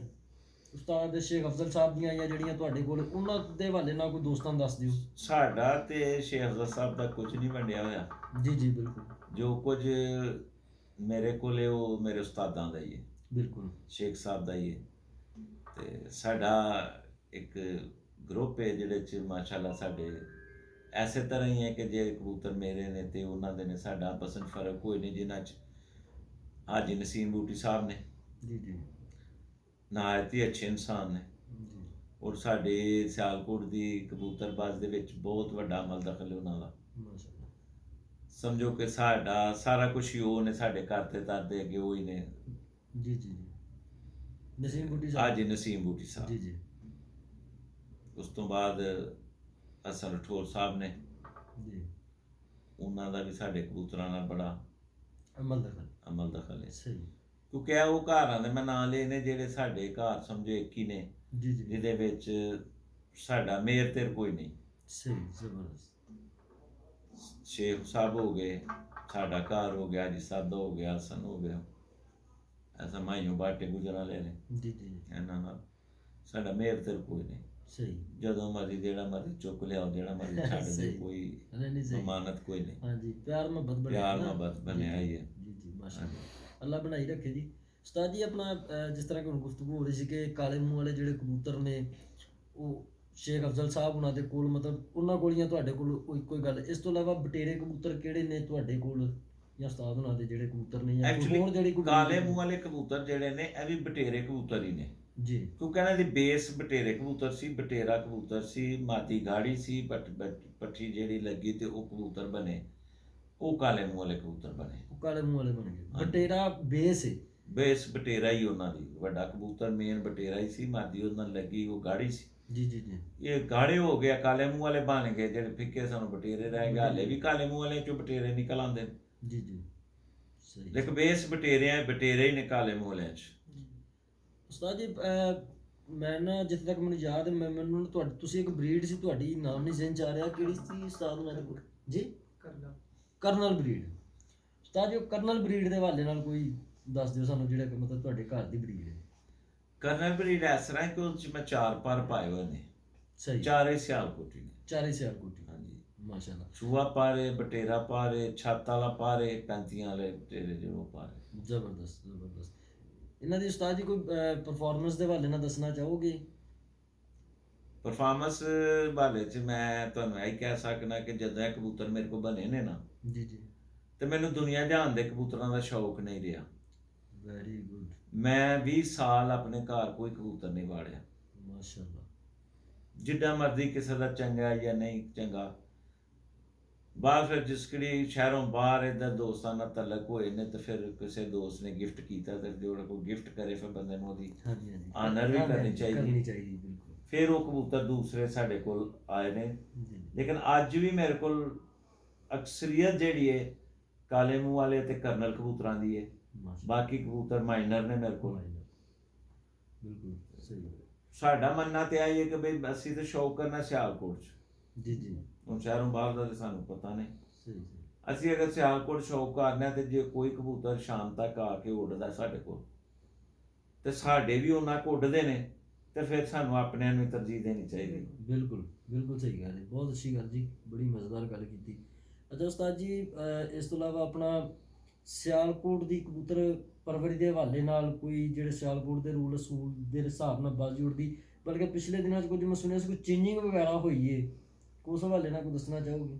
ਉਸਤਾਦ ਸ਼ੇਖ ਅਫਜ਼ਲ ਸਾਹਿਬ ਦੀਆਂ ਜਾਂ ਜਿਹੜੀਆਂ ਤੁਹਾਡੇ ਕੋਲ, ਉਹਨਾਂ ਦੇ ਹਵਾਲੇ ਨਾਲ ਕੋਈ ਦੋਸਤਾਂ ਨੂੰ ਦੱਸ ਦਿਓ। ਸਾਡਾ ਤੇ ਸ਼ੇਖ ਅਫਜ਼ਲ ਸਾਹਿਬ ਦਾ ਕੁਝ ਨਹੀਂ ਵੰਡਿਆ ਹੋਇਆ। ਜੀ ਜੀ ਬਿਲਕੁਲ। ਜੋ ਕੁਝ ਮੇਰੇ ਕੋਲ ਹੈ ਉਹ ਮੇਰੇ ਉਸਤਾਦਾਂ ਦਾ ਹੀ ਹੈ। ਬਿਲਕੁਲ ਸ਼ੇਖ ਸਾਹਿਬ ਦਾ ਹੀ ਹੈ। ਤੇ ਸਾਡਾ ਇੱਕ ਗਰੁੱਪ ਹੈ ਜਿਹਦੇ 'ਚ ਮਾਸ਼ਾਅੱਲਾ ਸਾਡੇ ਐਸੇ ਤਰ੍ਹਾਂ ਹੀ ਹੈ ਕਿ ਜੇ ਕਬੂਤਰ ਮੇਰੇ ਨੇ ਤੇ ਉਹਨਾਂ ਦੇ ਨੇ, ਸਾਡਾ ਆਪਸ ਵਿੱਚ ਫਰਕ ਕੋਈ ਨਹੀਂ। ਜਿਨ੍ਹਾਂ 'ਚ ਹਾਜੀ ਨਸੀਮ ਬੂਟੀ ਸਾਹਿਬ ਨੇ, ਜੀ ਜੀ, ਨਹਾਇਤ ਹੀ ਅੱਛੇ ਇਨਸਾਨ ਨੇ। ਔਰ ਸਾਡੇ ਸਿਆਲਕੋਟ ਦੀ ਕਬੂਤਰਬਾਜ਼ ਦੇ ਵਿੱਚ ਬਹੁਤ ਵੱਡਾ ਅਮਲ ਦਖਲ ਹੈ ਉਹਨਾਂ ਦਾ। ਮਾਸ਼ਾਅੱਲਾ। ਸਮਝੋ ਕਿ ਸਾਡਾ ਸਾਰਾ ਕੁਛ ਹੀ ਉਹ ਨੇ, ਸਾਡੇ ਘਰ ਤੇ ਦਾਦੇ ਅੱਗੇ ਉਹ ਹੀ ਨੇ। ਜੀ ਜੀ ਜੀ। ਨਸੀਮ ਬੁੱਟੀ ਹਾਂਜੀ, ਨਸੀਮ ਬੂਟੀ ਜੀ ਸਾਹਿਬ। ਜੀ ਉਸ ਤੋਂ ਬਾਅਦ ਹਸਨ ਰਠੌਰ ਸਾਹਿਬ ਨੇ, ਜੀ। ਉਹਨਾਂ ਦਾ ਵੀ ਸਾਡੇ ਕਬੂਤਰਾਂ ਨਾਲ ਬੜਾ ਅਮਲ ਦਖਲ। ਅਮਲ ਦਖਲ ਹੈ, ਸਹੀ। ਕਿਉਂਕਿ ਇਹ ਉਹ ਘਰਾਂ ਦੇ ਮੈਂ ਨਾਂ ਲਏ ਨੇ ਜਿਹੜੇ ਸਾਡੇ ਘਰ ਸਮਝੋ ਇੱਕ ਹੀ ਨੇ, ਜੀ ਜੀ। ਜਿਹਦੇ ਵਿੱਚ ਸਾਡਾ ਮੇਰ ਤੇਰ ਕੋਈ ਨਹੀਂ। ਸਹੀ, ਜ਼ਬਰਦਸਤ। ਸ਼ੇਖ ਸਾਹਿਬ ਹੋ ਗਏ, ਸਾਡਾ ਘਰ ਹੋ ਗਿਆ, ਜੀ ਸਾਦਾ ਹੋ ਗਿਆ, ਹਸਨ ਹੋ ਗਿਆ, ਐਸਾ ਮਾਈਓ ਬਾਟੇ ਗੁਜਰਾਂ ਲੈ ਨੇ, ਜੀ ਜੀ ਇਹਨਾਂ ਨਾਲ ਸਾਡਾ ਮੇਰ ਤੇਰ ਕੋਈ ਨਹੀਂ। ਸਹੀ। ਜਦੋਂ ਮਰਜ਼ੀ ਜਿਹੜਾ ਮਰਜ਼ੀ ਚੁੱਕ ਲਿਆਓ, ਜਿਹੜਾ ਮਰਜ਼ੀ ਛੱਡ ਦੇ, ਸਹੀ। ਕੋਈ ਨਹੀਂ ਸਹੀ। ਜ਼ਮਾਨਤ ਕੋਈ ਨਹੀਂ। ਹਾਂਜੀ, ਪਿਆਰ ਮੁਹੱਬਤ ਬਣਿਆ ਪਿਆਰ ਨਾ। ਮੁਹੱਬਤ ਬਣਿਆ ਹੀ ਹੈ। ਜੀ ਜੀ, ਮਾਸ਼ਾਅੱਲਾ। ਅੱਲਾ ਬਣਾਈ ਰੱਖੇ ਜੀ। ਉਸਤਾਦ ਜੀ, ਆਪਣਾ ਜਿਸ ਤਰ੍ਹਾਂ ਕਿ ਹੁਣ ਗੁਫ਼ਤਗੂ ਹੋ ਰਹੀ ਸੀ ਕਿ ਕਾਲੇ ਮੂੰਹ ਵਾਲੇ ਜਿਹੜੇ ਕਬੂਤਰ ਨੇ, ਉਹ ਸ਼ੇਖ ਅਫਜ਼ਲ ਸਾਹਿਬ ਉਹਨਾਂ ਦੇ ਕੋਲ, ਮਤਲਬ ਉਹਨਾਂ ਕੋਲ ਜਾਂ ਤੁਹਾਡੇ ਕੋਲ ਕੋਈ ਗੱਲ, ਇਸ ਤੋਂ ਇਲਾਵਾ ਬਟੇਰੇ ਕਬੂਤਰ ਕਿਹੜੇ ਨੇ ਤੁਹਾਡੇ ਕੋਲ, ਜਾਂ ਉਸਤਾਦ ਉਹਨਾਂ ਦੇ ਜਿਹੜੇ ਕਬੂਤਰ ਨੇ, ਜਾਂ ਕੋਈ ਹੋਰ ਜਿਹੜੀ ਕੋਈ ਕਾਲੇ ਮੂੰਹ ਵਾਲੇ ਕਬੂਤਰ ਜਿਹੜੇ ਨੇ ਇਹ ਵੀ ਬਟੇਰੇ ਕਬੂਤਰ ਹੀ ਨੇ ਜੀ। ਕਿਉਂਕਿ ਇਹਨਾਂ ਦੀ ਬੇਸ ਬਟੇਰੇ ਕਬੂਤਰ ਸੀ, ਬਟੇਰਾ ਕਬੂਤਰ ਸੀ, ਮਾਦੀ ਗਾੜੀ ਸੀ, ਪੱਠੀ ਜਿਹੜੀ ਲੱਗੀ ਤੇ ਉਹ ਕਬੂਤਰ ਬਣੇ, ਉਹ ਕਾਲੇ ਮੂੰਹ ਵਾਲੇ ਕਬੂਤਰ ਬਣੇ। ਉਹ ਕਾਲੇ ਮੂੰਹ ਵਾਲੇ ਬਣ ਗਏ। ਬਟੇਰਾ ਬੇਸ ਹੈ। ਬੇਸ ਬਟੇਰਾ ਹੀ ਉਹਨਾਂ ਦੀ, ਵੱਡਾ ਕਬੂਤਰ ਮੇਨ ਬਟੇਰਾ ਹੀ ਸੀ, ਮਾਦੀ ਉਹਨਾਂ ਲੱਗੀ ਉਹ ਗਾੜੀ ਸੀ। ਜੀ ਜੀ ਜੀ। ਇਹ ਗਾੜੇ ਹੋ ਗਿਆ, ਕਾਲੇ ਮੂੰਹ ਵਾਲੇ ਬਣ ਗਏ, ਜਿਹੜੇ ਫਿੱਕੇ ਸਾਨੂੰ ਬਟੇਰੇ ਰਹਿ ਗਏ। ਹਾਲੇ ਵੀ ਕਾਲੇ ਮੂੰਹ ਵਾਲੇ ਚੋਂ ਬਟੇਰੇ ਨਿਕਲ ਆਉਂਦੇ ਨੇ, ਜੀ ਜੀ। ਸਹੀ। ਲੇਕਿਨ ਬੇਸ ਬਟੇਰੇ ਹੀ ਨੇ ਕਾਲੇ ਮੂੰਹ ਵਾਲਿਆਂ 'ਚ। ਉਸਤਾਦ ਜੀ, ਮੈਂ ਨਾ ਜਿੱਥੇ ਤੱਕ ਮੈਨੂੰ ਯਾਦ ਹੈ, ਮੈਨੂੰ ਤੁਹਾਡੀ, ਤੁਸੀਂ ਇੱਕ ਬਰੀਡ ਸੀ, ਤੁਹਾਡੀ ਨਾਮ ਨਹੀਂ ਜ਼ਿਹਨ 'ਚ ਆ ਰਿਹਾ, ਕਿਹੜੀ ਸੀ ਉਸਤਾਦ ਉਹਨਾਂ ਦੇ ਕੋਲ ਜੀ? ਕਰਨਲ ਬਰੀਡ। ਉਸਤਾਦ ਜੀ, ਉਹ ਕਰਨਲ ਬਰੀਡ ਦੇ ਹਵਾਲੇ ਨਾਲ ਕੋਈ ਦੱਸ ਦਿਓ ਸਾਨੂੰ, ਜਿਹੜਾ ਕਿ ਮਤਲਬ ਤੁਹਾਡੇ ਘਰ ਦੀ ਬਰੀਡ ਹੈ। ਕਰਨਲ ਬਰੀਡ ਇਸ ਤਰ੍ਹਾਂ ਕਿ ਉਹਦੇ 'ਚ ਮੈਂ 4 ਪਰ ਪਾਏ ਹੋਏ ਨੇ, ਸਹੀ। ਚਾਰੇ ਸਿਆਲਕੋਟੀ ਨੇ। ਚਾਰੇ ਸਿਆਲਕੋਟੀ। ਹਾਂਜੀ, ਮਾਸ਼ਾਅੱਲਾ। ਸੂਆ ਪਾਰੇ, ਬਟੇਰਾ ਪਾਰੇ, ਛੱਤ ਵਾਲਾ ਪਾਰੇ, 35 ਵਾਲੇ ਬਟੇਰੇ ਜਿਹੜੇ ਪਾਰੇ। ਜ਼ਬਰਦਸਤ ਜ਼ਬਰਦਸਤ। ਇਹਨਾਂ ਦੀ ਉਸਤਾਦ ਜੀ ਕੋਈ ਪਰਫਾਰਮੈਂਸ ਦੇ ਹਵਾਲੇ ਨਾਲ ਦੱਸਣਾ ਚਾਹੋਗੇ? ਪਰਫਾਰਮੈਂਸ ਵਾਲੇ 'ਚ ਮੈਂ ਤੁਹਾਨੂੰ ਇਹ ਕਹਿ ਸਕਦਾ ਕਿ ਜਦੋਂ ਇਹ ਕਬੂਤਰ ਮੇਰੇ ਕੋਲ ਬਣੇ ਨੇ ਨਾ, ਜੀ ਜੀ। ਤੇ ਮੈਨੂੰ ਦੁਨੀਆ ਜਹਾਨ ਦੇ ਕਬੂਤਰਾਂ ਦਾ ਸ਼ੌਕ ਨਹੀਂ ਰਿਹਾ। Very good. ਮੈਂ 20 ਸਾਲ ਆਪਣੇ ਘਰ ਕੋਈ ਕਬੂਤਰ ਨਹੀਂ ਵਾੜਿਆ। ਮਾਸ਼ਾਅੱਲਾ। ਜਿੱਦਾਂ ਮਰਜ਼ੀ ਕਿਸੇ ਦਾ ਚੰਗਾ ਜਾਂ ਨਹੀਂ ਚੰਗਾ, ਬਾਹਰ ਫਿਰ ਜਿਸ ਕਿਹੜੀ ਸ਼ਹਿਰੋਂ ਬਾਹਰ ਇੱਧਰ ਦੋਸਤਾਂ ਨਾਲ ਤਲਕ ਹੋਏ ਨੇ, ਤੇ ਫਿਰ ਕਿਸੇ ਦੋਸਤ ਨੇ ਗਿਫਟ ਕੀਤਾ, ਤੇ ਜਿਹੜਾ ਕੋਈ ਗਿਫਟ ਕਰੇ ਫਿਰ ਬੰਦੇ ਨੂੰ ਉਹਦੀ ਹਾਂਜੀ ਹਾਂਜੀ ਆਨਰ ਵੀ ਕਰਨੀ ਚਾਹੀਦੀ। ਬਿਲਕੁਲ। ਫਿਰ ਉਹ ਕਬੂਤਰ ਦੂਸਰੇ ਸਾਡੇ ਕੋਲ ਆਏ ਨੇ, ਜੀ। ਲੇਕਿਨ ਅੱਜ ਵੀ ਮੇਰੇ ਕੋਲ ਅਕਸਰੀਅਤ ਜਿਹੜੀ ਹੈ ਕਾਲੇ ਮੂੰਹ ਵਾਲੇ ਤੇ ਕਰਨਲ ਕਬੂਤਰਾਂ ਦੀ ਹੈ। ਮਾਸ਼ਾਅੱਲਾ। ਬਾਕੀ ਕਬੂਤਰ ਮਾਈਨਰ ਨੇ ਮੇਰੇ ਕੋਲ। ਬਿਲਕੁਲ ਸਹੀ। ਸਾਡਾ ਮੰਨਣਾ ਤੇ ਆਈ ਹੈ ਕਿ ਬਈ ਅਸੀਂ ਤਾਂ ਸ਼ੌਕ ਕਰਨਾ ਸਿਆਲਕੋਟ 'ਚ, ਜੀ ਜੀ। ਹੁਣ ਸ਼ਹਿਰੋਂ ਬਾਹਰ ਦਾ ਤਾਂ ਸਾਨੂੰ ਪਤਾ ਨਹੀਂ। ਸਹੀ ਸਹੀ। ਅਸੀਂ ਅਗਰ ਸਿਆਲਕੋਟ ਸ਼ੌਕ ਕਰਨਾ ਤੇ ਜੇ ਕੋਈ ਕਬੂਤਰ ਸ਼ਾਮ ਤੱਕ ਆ ਕੇ ਉੱਡਦਾ ਸਾਡੇ ਕੋਲ, ਤੇ ਸਾਡੇ ਵੀ ਉਹਨਾਂ ਕੋਲ ਉੱਡਦੇ ਨੇ, ਤੇ ਫਿਰ ਸਾਨੂੰ ਆਪਣਿਆਂ ਨੂੰ ਤਰਜੀਹ ਦੇਣੀ ਚਾਹੀਦੀ। ਬਿਲਕੁਲ ਬਿਲਕੁਲ ਸਹੀ ਗੱਲ ਹੈ। ਬਹੁਤ ਅੱਛੀ ਗੱਲ ਜੀ, ਬੜੀ ਮਜ਼ੇਦਾਰ ਗੱਲ ਕੀਤੀ। ਅੱਛਾ ਉਸਤਾਦ ਜੀ, ਇਸ ਤੋਂ ਇਲਾਵਾ ਆਪਣਾ ਸਿਆਲਕੋਟ ਦੀ ਕਬੂਤਰ ਪਰਵਰਿਸ਼ ਦੇ ਹਵਾਲੇ ਨਾਲ ਕੋਈ ਜਿਹੜੇ ਸਿਆਲਕੋਟ ਦੇ ਰੂਲ ਅਸੂਲ ਦੇ ਹਿਸਾਬ ਨਾਲ ਬਾਜ਼ੀ ਉੱਡਦੀ, ਬਲਕਿ ਪਿਛਲੇ ਦਿਨਾਂ 'ਚ ਕੁਝ ਮੈਂ ਸੁਣਿਆ ਸੀ ਕੋਈ ਚੇਂਜਿੰਗ ਵਗੈਰਾ ਹੋਈ ਹੈ, ਉਸ ਹਵਾਲੇ ਨਾਲ ਕੋਈ ਦੱਸਣਾ ਚਾਹੋਗੇ?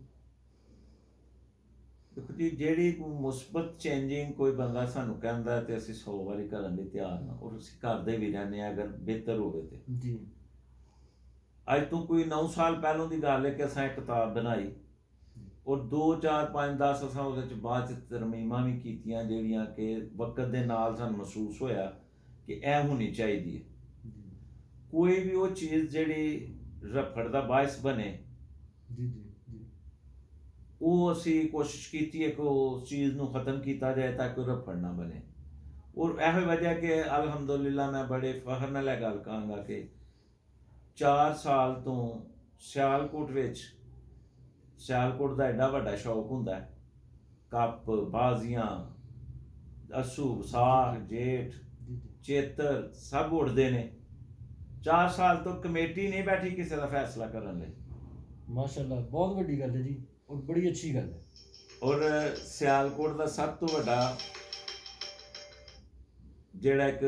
ਦੇਖੋ ਜੀ, ਜਿਹੜੀ ਕੋਈ ਮੁਸਬਤ ਚੇਂਜਿੰਗ ਕੋਈ ਬੰਦਾ ਸਾਨੂੰ ਕਹਿੰਦਾ ਤੇ ਅਸੀਂ 100 ਵਾਰੀ ਕਰਨ ਲਈ ਤਿਆਰ ਹਾਂ, ਔਰ ਅਸੀਂ ਕਰਦੇ ਵੀ ਰਹਿੰਦੇ ਹਾਂ ਅਗਰ ਬਿਹਤਰ ਹੋਵੇ ਤੇ। ਜੀ। ਅੱਜ ਤੋਂ ਕੋਈ 9 ਸਾਲ ਪਹਿਲੋਂ ਦੀ ਗੱਲ ਹੈ ਕਿ ਅਸਾਂ ਇੱਕ ਕਿਤਾਬ ਬਣਾਈ, ਔਰ 2 4 5 10 ਅਸਾਂ ਉਹਦੇ 'ਚ ਬਾਅਦ 'ਚ ਤਰਮੀਮਾਂ ਵੀ ਕੀਤੀਆਂ, ਜਿਹੜੀਆਂ ਕਿ ਵਕਤ ਦੇ ਨਾਲ ਸਾਨੂੰ ਮਹਿਸੂਸ ਹੋਇਆ ਕਿ ਇਹ ਹੋਣੀ ਚਾਹੀਦੀ ਹੈ। ਕੋਈ ਵੀ ਉਹ ਚੀਜ਼ ਜਿਹੜੀ ਰਫੜ ਦਾ ਬਾਇਸ ਬਣੇ, ਜੀ ਜੀ ਜੀ। ਉਹ ਅਸੀਂ ਕੋਸ਼ਿਸ਼ ਕੀਤੀ ਹੈ ਕਿ ਉਸ ਚੀਜ਼ ਨੂੰ ਖਤਮ ਕੀਤਾ ਜਾਏ ਤਾਂ ਕਿ ਰਫੜ ਨਾ ਬਣੇ। ਔਰ ਇਹੋ ਵਜ੍ਹਾ ਕਿ ਅਲਹਮਦੁਲਿਲਾ ਮੈਂ ਬੜੇ ਫਖਰ ਨਾਲ ਇਹ ਗੱਲ ਕਹਾਂਗਾ ਕਿ 4 ਸਾਲ ਤੋਂ ਸਿਆਲਕੋਟ ਵਿੱਚ, ਸਿਆਲਕੋਟ ਦਾ ਐਡਾ ਵੱਡਾ ਸ਼ੌਕ ਹੁੰਦਾ ਹੈ, ਕੱਪ ਬਾਜ਼ੀਆਂ, ਅਸੂ ਵਿਸਾਖ ਜੇਠ ਚੇਤਰ ਸਭ ਉੱਡਦੇ ਨੇ। 4 ਸਾਲ ਤੋਂ ਕਮੇਟੀ ਨਹੀਂ ਬੈਠੀ ਕਿਸੇ ਦਾ ਫੈਸਲਾ ਕਰਨ ਲਈ। ਮਾਸ਼ਾਅੱਲਾ, ਬਹੁਤ ਵੱਡੀ ਗੱਲ ਹੈ ਜੀ, ਔਰ ਬੜੀ ਅੱਛੀ ਗੱਲ ਹੈ। ਔਰ ਸਿਆਲਕੋਟ ਦਾ ਸਭ ਤੋਂ ਵੱਡਾ ਜਿਹੜਾ ਇੱਕ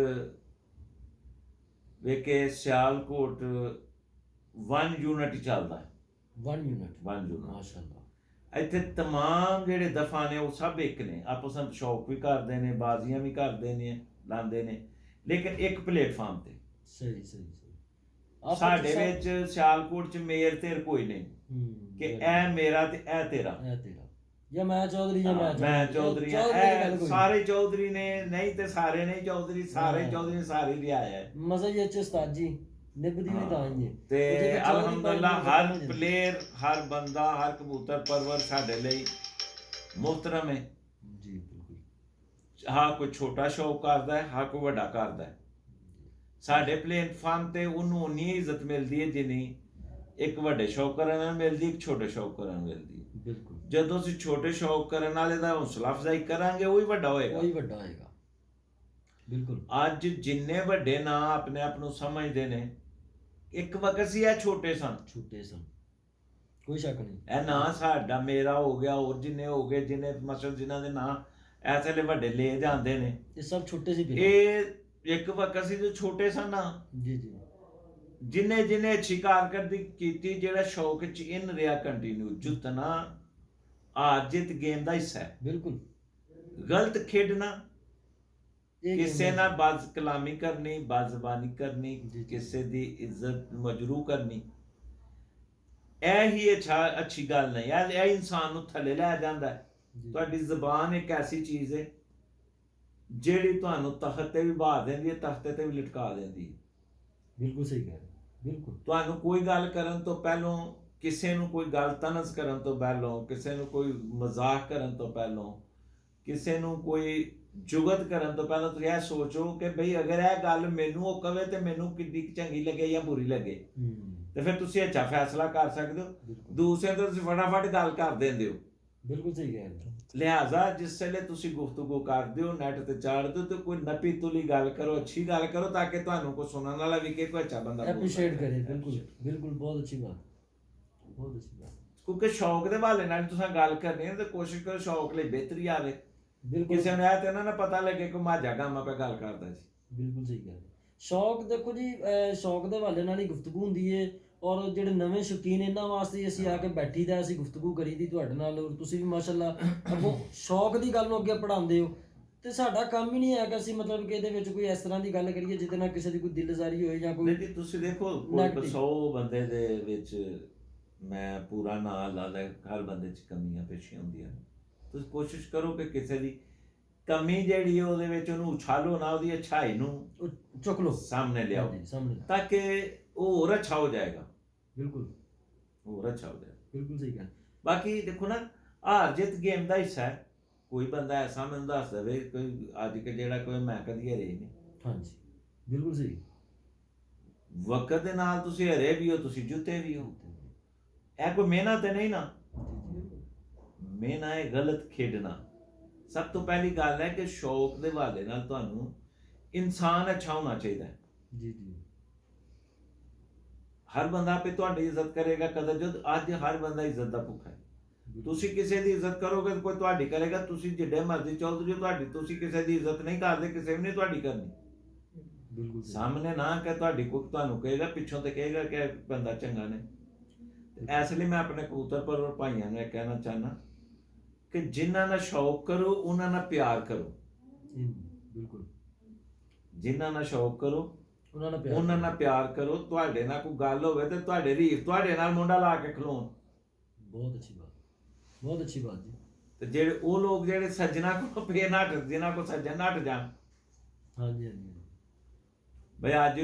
ਵੇਖੇ, ਸਿਆਲਕੋਟ 1 ਯੂਨਿਟ ਹੀ ਚੱਲਦਾ ਹੈ। 1 ਯੂਨਿਟ। 1 ਯੂਨਿਟ। ਮਾਸ਼ਾਅੱਲਾ। ਇੱਥੇ ਤਮਾਮ ਜਿਹੜੇ ਦਫਾ ਨੇ ਉਹ ਸਭ ਇੱਕ ਨੇ, ਆਪਸ ਵਿੱਚ ਸ਼ੌਕ ਵੀ ਕਰਦੇ ਨੇ, ਬਾਜ਼ੀਆਂ ਵੀ ਕਰਦੇ ਨੇ, ਲਾਉਂਦੇ ਨੇ, ਲੇਕਿਨ ਇੱਕ ਪਲੇਟਫਾਰਮ ਤੇ। ਸਹੀ ਸਹੀ ਸਹੀ। ਆਪਸ 'ਚ ਸਾਡੇ ਸਭ- ਵਿੱਚ ਸਿਆਲਕੋਟ ਚ ਮੇਰ ਤੇਰ ਕੋਈ ਨਹੀਂ ਕਿ ਇਹ ਮੇਰਾ ਤੇ ਇਹ ਤੇਰਾ। ਇਹ ਤੇਰਾ ਜਾਂ ਮੈਂ ਚੌਧਰੀ ਜਾਂ ਮੈਂ ਮੈਂ ਚੌਧਰੀ ਹਾਂ, ਚੌਧਰੀ ਦੀ ਗੱਲ ਇਹ ਕੋਈ ਸਾਰੇ ਚੌਧਰੀ ਨੇ, ਨਹੀਂ ਤੇ ਸਾਰੇ ਨਹੀਂ ਚੌਧਰੀ, ਸਾਰੇ ਹਾਂ। ਚੌਧਰੀ ਸਾਰੇ ਰਿਆਇਆ ਹੈ। ਮਜ਼ਾ ਹੀ ਚ ਉਸਤਾਦ ਜੀ ਨਿਭਦੀ ਹੋਈ ਤਾਂ ਹੀ ਹੈ। ਤੇ ਜੇ ਚੌਧਰੀ ਅਲਹਮਦੁਲਿਲਾ ਪਾਈ ਹਰ ਹੋ ਜਾਂਦੀ। ਪਲੇਅਰ, ਹਰ ਬੰਦਾ, ਹਰ ਕਬੂਤਰ ਪਰਵਰ ਸਾਡੇ ਲਈ ਮੁਹਤਰਮ ਹੈ। ਜੀ ਬਿਲਕੁਲ। ਹਾਂ ਕੋਈ ਛੋਟਾ ਸ਼ੌਕ ਕਰਦਾ ਹੈ, ਹਾਂ ਕੋਈ ਵੱਡਾ ਕਰਦਾ ਹੈ। ਸਾਡੇ ਪਲੇਟਫਾਰਮ ਤੇ ਉਹਨੂੰ ਉਨੀ ਇੱਜ਼ਤ ਮਿਲਦੀ ਹੈ ਜਿੰਨੀ ਇੱਕ ਵੱਡੇ ਸ਼ੌਕ ਕਰਨ ਨਾਲ ਮਿਲਦੀ, ਇੱਕ ਛੋਟੇ ਸ਼ੌਕ ਕਰਨ ਨਾਲ ਮਿਲਦੀ ਹੈ। ਬਿਲਕੁਲ। ਜਦੋਂ ਅਸੀਂ ਛੋਟੇ ਸ਼ੌਕ ਕਰਨ ਵਾਲੇ ਦਾ ਹੌਸਲਾ ਅਫਜ਼ਾਈ ਕਰਾਂਗੇ, ਉਹ ਹੀ ਵੱਡਾ ਹੋਏਗਾ। ਕੋਈ ਵੱਡਾ ਹੋਏਗਾ। ਬਿਲਕੁਲ। ਅੱਜ ਜਿੰਨੇ ਵੱਡੇ ਨਾਂ ਆਪਣੇ ਆਪ ਨੂੰ ਸਮਝਦੇ ਨੇ, ਇੱਕ ਵਕਤ ਸੀ ਇਹ ਛੋਟੇ ਸਨ। ਛੋਟੇ ਸਨ, ਕੋਈ ਸ਼ੱਕ ਨਹੀਂ। ਇਹ ਨਾਂ ਸਾਡਾ, ਮੇਰਾ ਹੋ ਗਿਆ, ਹੋਰ ਜਿੰਨੇ ਹੋ ਗਏ, ਜਿੰਨੇ ਮਸਲ ਜਿਨ੍ਹਾਂ ਦੇ ਨਾਂ ਇਸ ਵੇਲੇ ਵੱਡੇ ਲੈ ਜਾਂਦੇ ਨੇ, ਇਹ ਸਭ ਛੋਟੇ ਸੀ ਪਹਿਲਾਂ। ਇਹ ਇੱਕ ਵਕਤ ਸੀ ਜੋ ਛੋਟੇ ਸਨ। ਜੀ ਜੀ। ਜਿਨੇ ਜਿਨੇ ਅੱਛੀ ਕਾਰਕਰਦਗੀ ਕੀਤੀ, ਜਿਹੜਾ ਸ਼ੌਕ ਚ ਇਨ ਰਿਹਾ ਕੰਟੀਨਿਊ, ਜਿੱਤਣਾ ਹਾਰ ਜਿੱਤ ਗੇਮ ਦਾ ਹਿੱਸਾ ਹੈ। ਬਿਲਕੁਲ। ਗਲਤ ਖੇਡਣਾ, ਇਹ ਕਿਸੇ game ਨਾਲ ਬਦ ਕਲਾਮੀ ਕਰਨੀ, ਬਦਜ਼ਬਾਨੀ ਕਰਨੀ, ਜੀ। ਕਿਸੇ ਦੀ ਇੱਜ਼ਤ ਮਜਰੂ ਕਰਨੀ, ਇਹ ਹੀ ਅੱਛੀ ਗੱਲ ਨਹੀਂ। ਇਹ ਇਨਸਾਨ ਨੂੰ ਥੱਲੇ ਲੈ ਜਾਂਦਾ ਹੈ। ਜੀ। ਤੁਹਾਡੀ ਜ਼ਬਾਨ ਇੱਕ ਐਸੀ ਚੀਜ਼ ਹੈ ਜਿਹੜੀ ਤੁਹਾਨੂੰ ਤਖਤ ਤੇ ਵੀ ਬਾਹ ਦਿੰਦੀ ਹੈ, ਤਖਤੇ ਤੇ ਵੀ ਲਟਕਾ ਦਿੰਦੀ ਹੈ। ਬਿਲਕੁਲ ਸਹੀ ਕਹਿ ਰਹੇ, ਬਿਲਕੁਲ। ਤੁਹਾਨੂੰ ਕੋਈ ਗੱਲ ਕਰਨ ਤੋਂ ਪਹਿਲਾਂ, ਕਿਸੇ ਨੂੰ ਕੋਈ ਗੱਲ ਤਨਜ਼ ਕਰਨ ਤੋਂ ਪਹਿਲਾਂ, ਕਿਸੇ ਨੂੰ ਕੋਈ ਮਜ਼ਾਕ ਕਰਨ ਤੋਂ ਪਹਿਲਾਂ, ਕਿਸੇ ਨੂੰ ਕੋਈ ਜੁਗਤ ਕਰਨ ਤੋਂ ਪਹਿਲਾਂ ਤੁਸੀਂ ਇਹ ਸੋਚੋ ਕਿ ਬਈ ਅਗਰ ਇਹ ਗੱਲ ਮੈਨੂੰ ਉਹ ਕਵੇ ਤੇ ਮੈਨੂੰ ਕਿੰਨੀ ਚੰਗੀ ਲੱਗੇ ਜਾਂ ਬੁਰੀ ਲੱਗੇ, ਤੇ ਫਿਰ ਤੁਸੀਂ ਅੱਛਾ ਫੈਸਲਾ ਕਰ ਸਕਦੇ ਹੋ। ਬਿਲਕੁਲ। ਦੂਸਰੇ ਤੋਂ ਤੁਸੀਂ ਫਟਾਫਟ ਗੱਲ ਕਰ ਦਿੰਦੇ ਹੋ। ਬਿਲਕੁਲ ਸਹੀ ਕਹਿ ਰਹੇ। ਲਿਹਾਜ਼ਾ ਜਿਸ ਵੇਲੇ ਤੁਸੀਂ ਗੁਫ਼ਤਗੂ ਕਰਦੇ ਹੋ, ਨੈਟ ਤੇ ਚਾੜਦੇ ਹੋ, ਤੇ ਕੋਈ ਨਪੀ ਤੁਲੀ ਗੱਲ ਕਰੋ, ਅੱਛੀ ਗੱਲ ਕਰੋ, ਤਾਂ ਕਿ ਤੁਹਾਨੂੰ ਕੋਈ ਸੁਣਨ ਵਾਲਾ ਵੀ ਕਿ ਕੋਈ ਅੱਛਾ ਬੰਦਾ ਐਪਰੀਸ਼ੀਏਟ ਕਰੇ। ਬਿਲਕੁਲ ਬਿਲਕੁਲ, ਬਹੁਤ ਅੱਛੀ ਬਾਤ, ਬਹੁਤ ਅੱਛੀ ਬਾਤ। ਕਿਉਂਕਿ ਸ਼ੌਕ ਦੇ ਹਵਾਲੇ ਨਾਲ ਤੁਸੀਂ ਗੱਲ ਕਰਨੀ ਹੈ ਤੇ ਕੋਸ਼ਿਸ਼ ਕਰੋ ਸ਼ੌਕ ਲਈ ਬਿਹਤਰੀ ਆਵੇ। ਬਿਲਕੁਲ। ਕਿਸੇ ਨੂੰ ਇਹ ਤੇ ਨਾ ਪਤਾ ਲੱਗੇ ਕਿ ਮਾਝਾ ਗਾਮਾ ਪੇ ਗੱਲ ਕਰਦਾ ਸੀ। ਬਿਲਕੁਲ ਸਹੀ ਕਹਿ ਰਹੇ। ਸ਼ੌਕ ਦੇਖੋ ਜੀ, ਸ਼ੌਕ ਦੇ ਹਵਾਲੇ ਨਾਲ ਹੀ ਗੁਫ਼ਤਗੂ ਹੁੰਦੀ ਹੈ। ਔਰ ਜਿਹੜੇ ਨਵੇਂ ਸ਼ੌਕੀਨ, ਇਹਨਾਂ ਵਾਸਤੇ ਅਸੀਂ ਆ ਕੇ ਬੈਠੀ ਦਾ, ਅਸੀਂ ਗੁਫ਼ਤਗੂ ਕਰੀ ਦੀ ਤੁਹਾਡੇ ਨਾਲ। ਔਰ ਤੁਸੀਂ ਵੀ ਮਾਸ਼ਾਅੱਲਾ ਅੱਗੋਂ ਸ਼ੌਕ ਦੀ ਗੱਲ ਨੂੰ ਅੱਗੇ ਪੜ੍ਹਾਉਂਦੇ ਹੋ। ਤੇ ਸਾਡਾ ਕੰਮ ਹੀ ਨਹੀਂ ਹੈ ਕਿ ਅਸੀਂ ਮਤਲਬ ਕਿ ਇਹਦੇ ਵਿੱਚ ਕੋਈ ਇਸ ਤਰ੍ਹਾਂ ਦੀ ਗੱਲ ਕਰੀਏ ਜਿਹਦੇ ਨਾਲ ਕਿਸੇ ਦੀ ਕੋਈ ਦਿਲਜ਼ਾਰੀ ਹੋਏ ਜਾਂ ਕੋਈ। ਨਹੀਂ ਜੀ, ਤੁਸੀਂ ਦੇਖੋ ਕੋਈ 100 ਬੰਦੇ ਦੇ ਵਿੱਚ, ਮੈਂ ਪੂਰਾ ਨਾਂ ਲਾਦਾ, ਹਰ ਬੰਦੇ 'ਚ ਕਮੀਆਂ ਪੇਸ਼ੀਆਂ ਹੁੰਦੀਆਂ ਨੇ। ਤੁਸੀਂ ਕੋਸ਼ਿਸ਼ ਕਰੋ ਕਿ ਕਿਸੇ ਦੀ ਕਮੀ ਜਿਹੜੀ ਹੈ ਉਹਦੇ ਵਿੱਚ ਉਹਨੂੰ ਉਛਾਲੋ ਨਾ, ਉਹਦੀ ਅੱਛਾਈ ਨੂੰ ਚੁੱਕ ਲਓ, ਸਾਹਮਣੇ ਲਿਆਓ, ਸਾਹਮਣੇ, ਤਾਂ ਕਿ ਉਹ ਹੋਰ ਅੱਛਾ ਹੋ ਜਾਏਗਾ। ਬਿਲਕੁਲ ਹੋਰ ਅੱਛਾ ਹੋ ਜਾਏਗਾ। ਬਿਲਕੁਲ ਸਹੀ ਗੱਲ। ਬਾਕੀ ਦੇਖੋ ਨਾ, ਹਾਰ ਜਿੱਤ ਗੇਮ ਦਾ ਹਿੱਸਾ ਹੈ। ਕੋਈ ਬੰਦਾ ਐਸਾ ਮੈਨੂੰ ਦੱਸ ਦੇਵੇ ਕੋਈ ਅੱਜ ਕੇ ਜਿਹੜਾ ਕੋਈ ਮੈਂ ਕਦੀ ਹਰੇ ਨਹੀਂ। ਹਾਂਜੀ, ਬਿਲਕੁਲ ਸਹੀ। ਵਕਤ ਦੇ ਨਾਲ ਤੁਸੀਂ ਹਰੇ ਵੀ ਹੋ, ਤੁਸੀਂ ਜਿੱਤੇ ਵੀ ਹੋ। ਇਹ ਕੋਈ ਮਿਹਨਤ ਨਹੀਂ ਨਾ, ਮਿਹਨਤ ਹੈ ਗਲਤ ਖੇਡਣਾ। ਸਭ ਤੋਂ ਪਹਿਲੀ ਗੱਲ ਹੈ ਕਿ ਸ਼ੌਕ ਦੇ ਹਵਾਲੇ ਨਾਲ ਤੁਹਾਨੂੰ ਇਨਸਾਨ ਅੱਛਾ ਹੋਣਾ ਚਾਹੀਦਾ ਹੈ। ਜੀ ਜੀ। ਹਰ ਬੰਦਾ ਆਪੇ ਤੁਹਾਡੀ ਇੱਜ਼ਤ ਕਰੇਗਾ ਕਦਰ, ਜਦ ਅੱਜ ਹਰ ਬੰਦਾ ਇੱਜ਼ਤ ਦਾ ਭੁੱਖਾ ਹੈ। ਤੁਸੀਂ ਕਿਸੇ ਦੀ ਇੱਜ਼ਤ ਕਰੋਗੇ ਕੋਈ ਤੁਹਾਡੀ ਕਰੇਗਾ। ਤੁਸੀਂ ਜਿੱਡੇ ਮਰਜ਼ੀ ਚੌਧਰੀ ਹੋ, ਤੁਹਾਡੀ ਤੁਸੀਂ ਕਿਸੇ ਦੀ ਇੱਜ਼ਤ ਨਹੀਂ ਕਰਦੇ, ਕਿਸੇ ਵੀ ਨਹੀਂ ਤੁਹਾਡੀ ਕਰਨੀ। ਬਿਲਕੁਲ ਸਾਹਮਣੇ ਨਾ ਕਿ ਤੁਹਾਡੀ ਕੋਈ ਤੁਹਾਨੂੰ ਕਹੇਗਾ, ਪਿੱਛੋਂ ਤੇ ਕਹੇਗਾ ਕਿ ਬੰਦਾ ਚੰਗਾ ਨਹੀਂ। ਇਸ ਲਈ ਮੈਂ ਆਪਣੇ ਕਬੂਤਰ ਪਰਵਰ ਭਾਈਆਂ ਨੂੰ ਇਹ ਕਹਿਣਾ ਚਾਹੁੰਦਾ ਕਿ ਜਿਨ੍ਹਾਂ ਨਾਲ ਸ਼ੌਕ ਕਰੋ ਉਹਨਾਂ ਨਾਲ ਪਿਆਰ ਕਰੋ। ਬਿਲਕੁਲ। ਜਿਨ੍ਹਾਂ ਨਾਲ ਸ਼ੌਕ ਕਰੋ ਉਹਨਾਂ ਨਾਲ ਪਿਆਰ ਕਰੋ। ਤੁਹਾਡੇ ਨਾਲ ਕੋਈ ਗੱਲ ਹੋਵੇ ਤੇ ਤੁਹਾਡੇ ਰੀਫ ਤੁਹਾਡੇ ਨਾਲ ਮੁੰਡਾ ਲਾ ਕੇ ਖਲੋਣ। ਬਹੁਤ ਅੱਛੀ ਬਾਤ, ਬਹੁਤ ਅੱਛੀ ਬਾਤ ਜੀ। ਤੇ ਜਿਹੜੇ ਉਹ ਲੋਕ ਜਿਹੜੇ ਸੱਜਣਾ ਕੋਲ ਫੇਰ ਨੱਠ, ਜਿਨ੍ਹਾਂ ਕੋਲ ਸੱਜਣ ਨੱਠ ਜਾਣ। ਹਾਂਜੀ ਹਾਂਜੀ। ਬਈ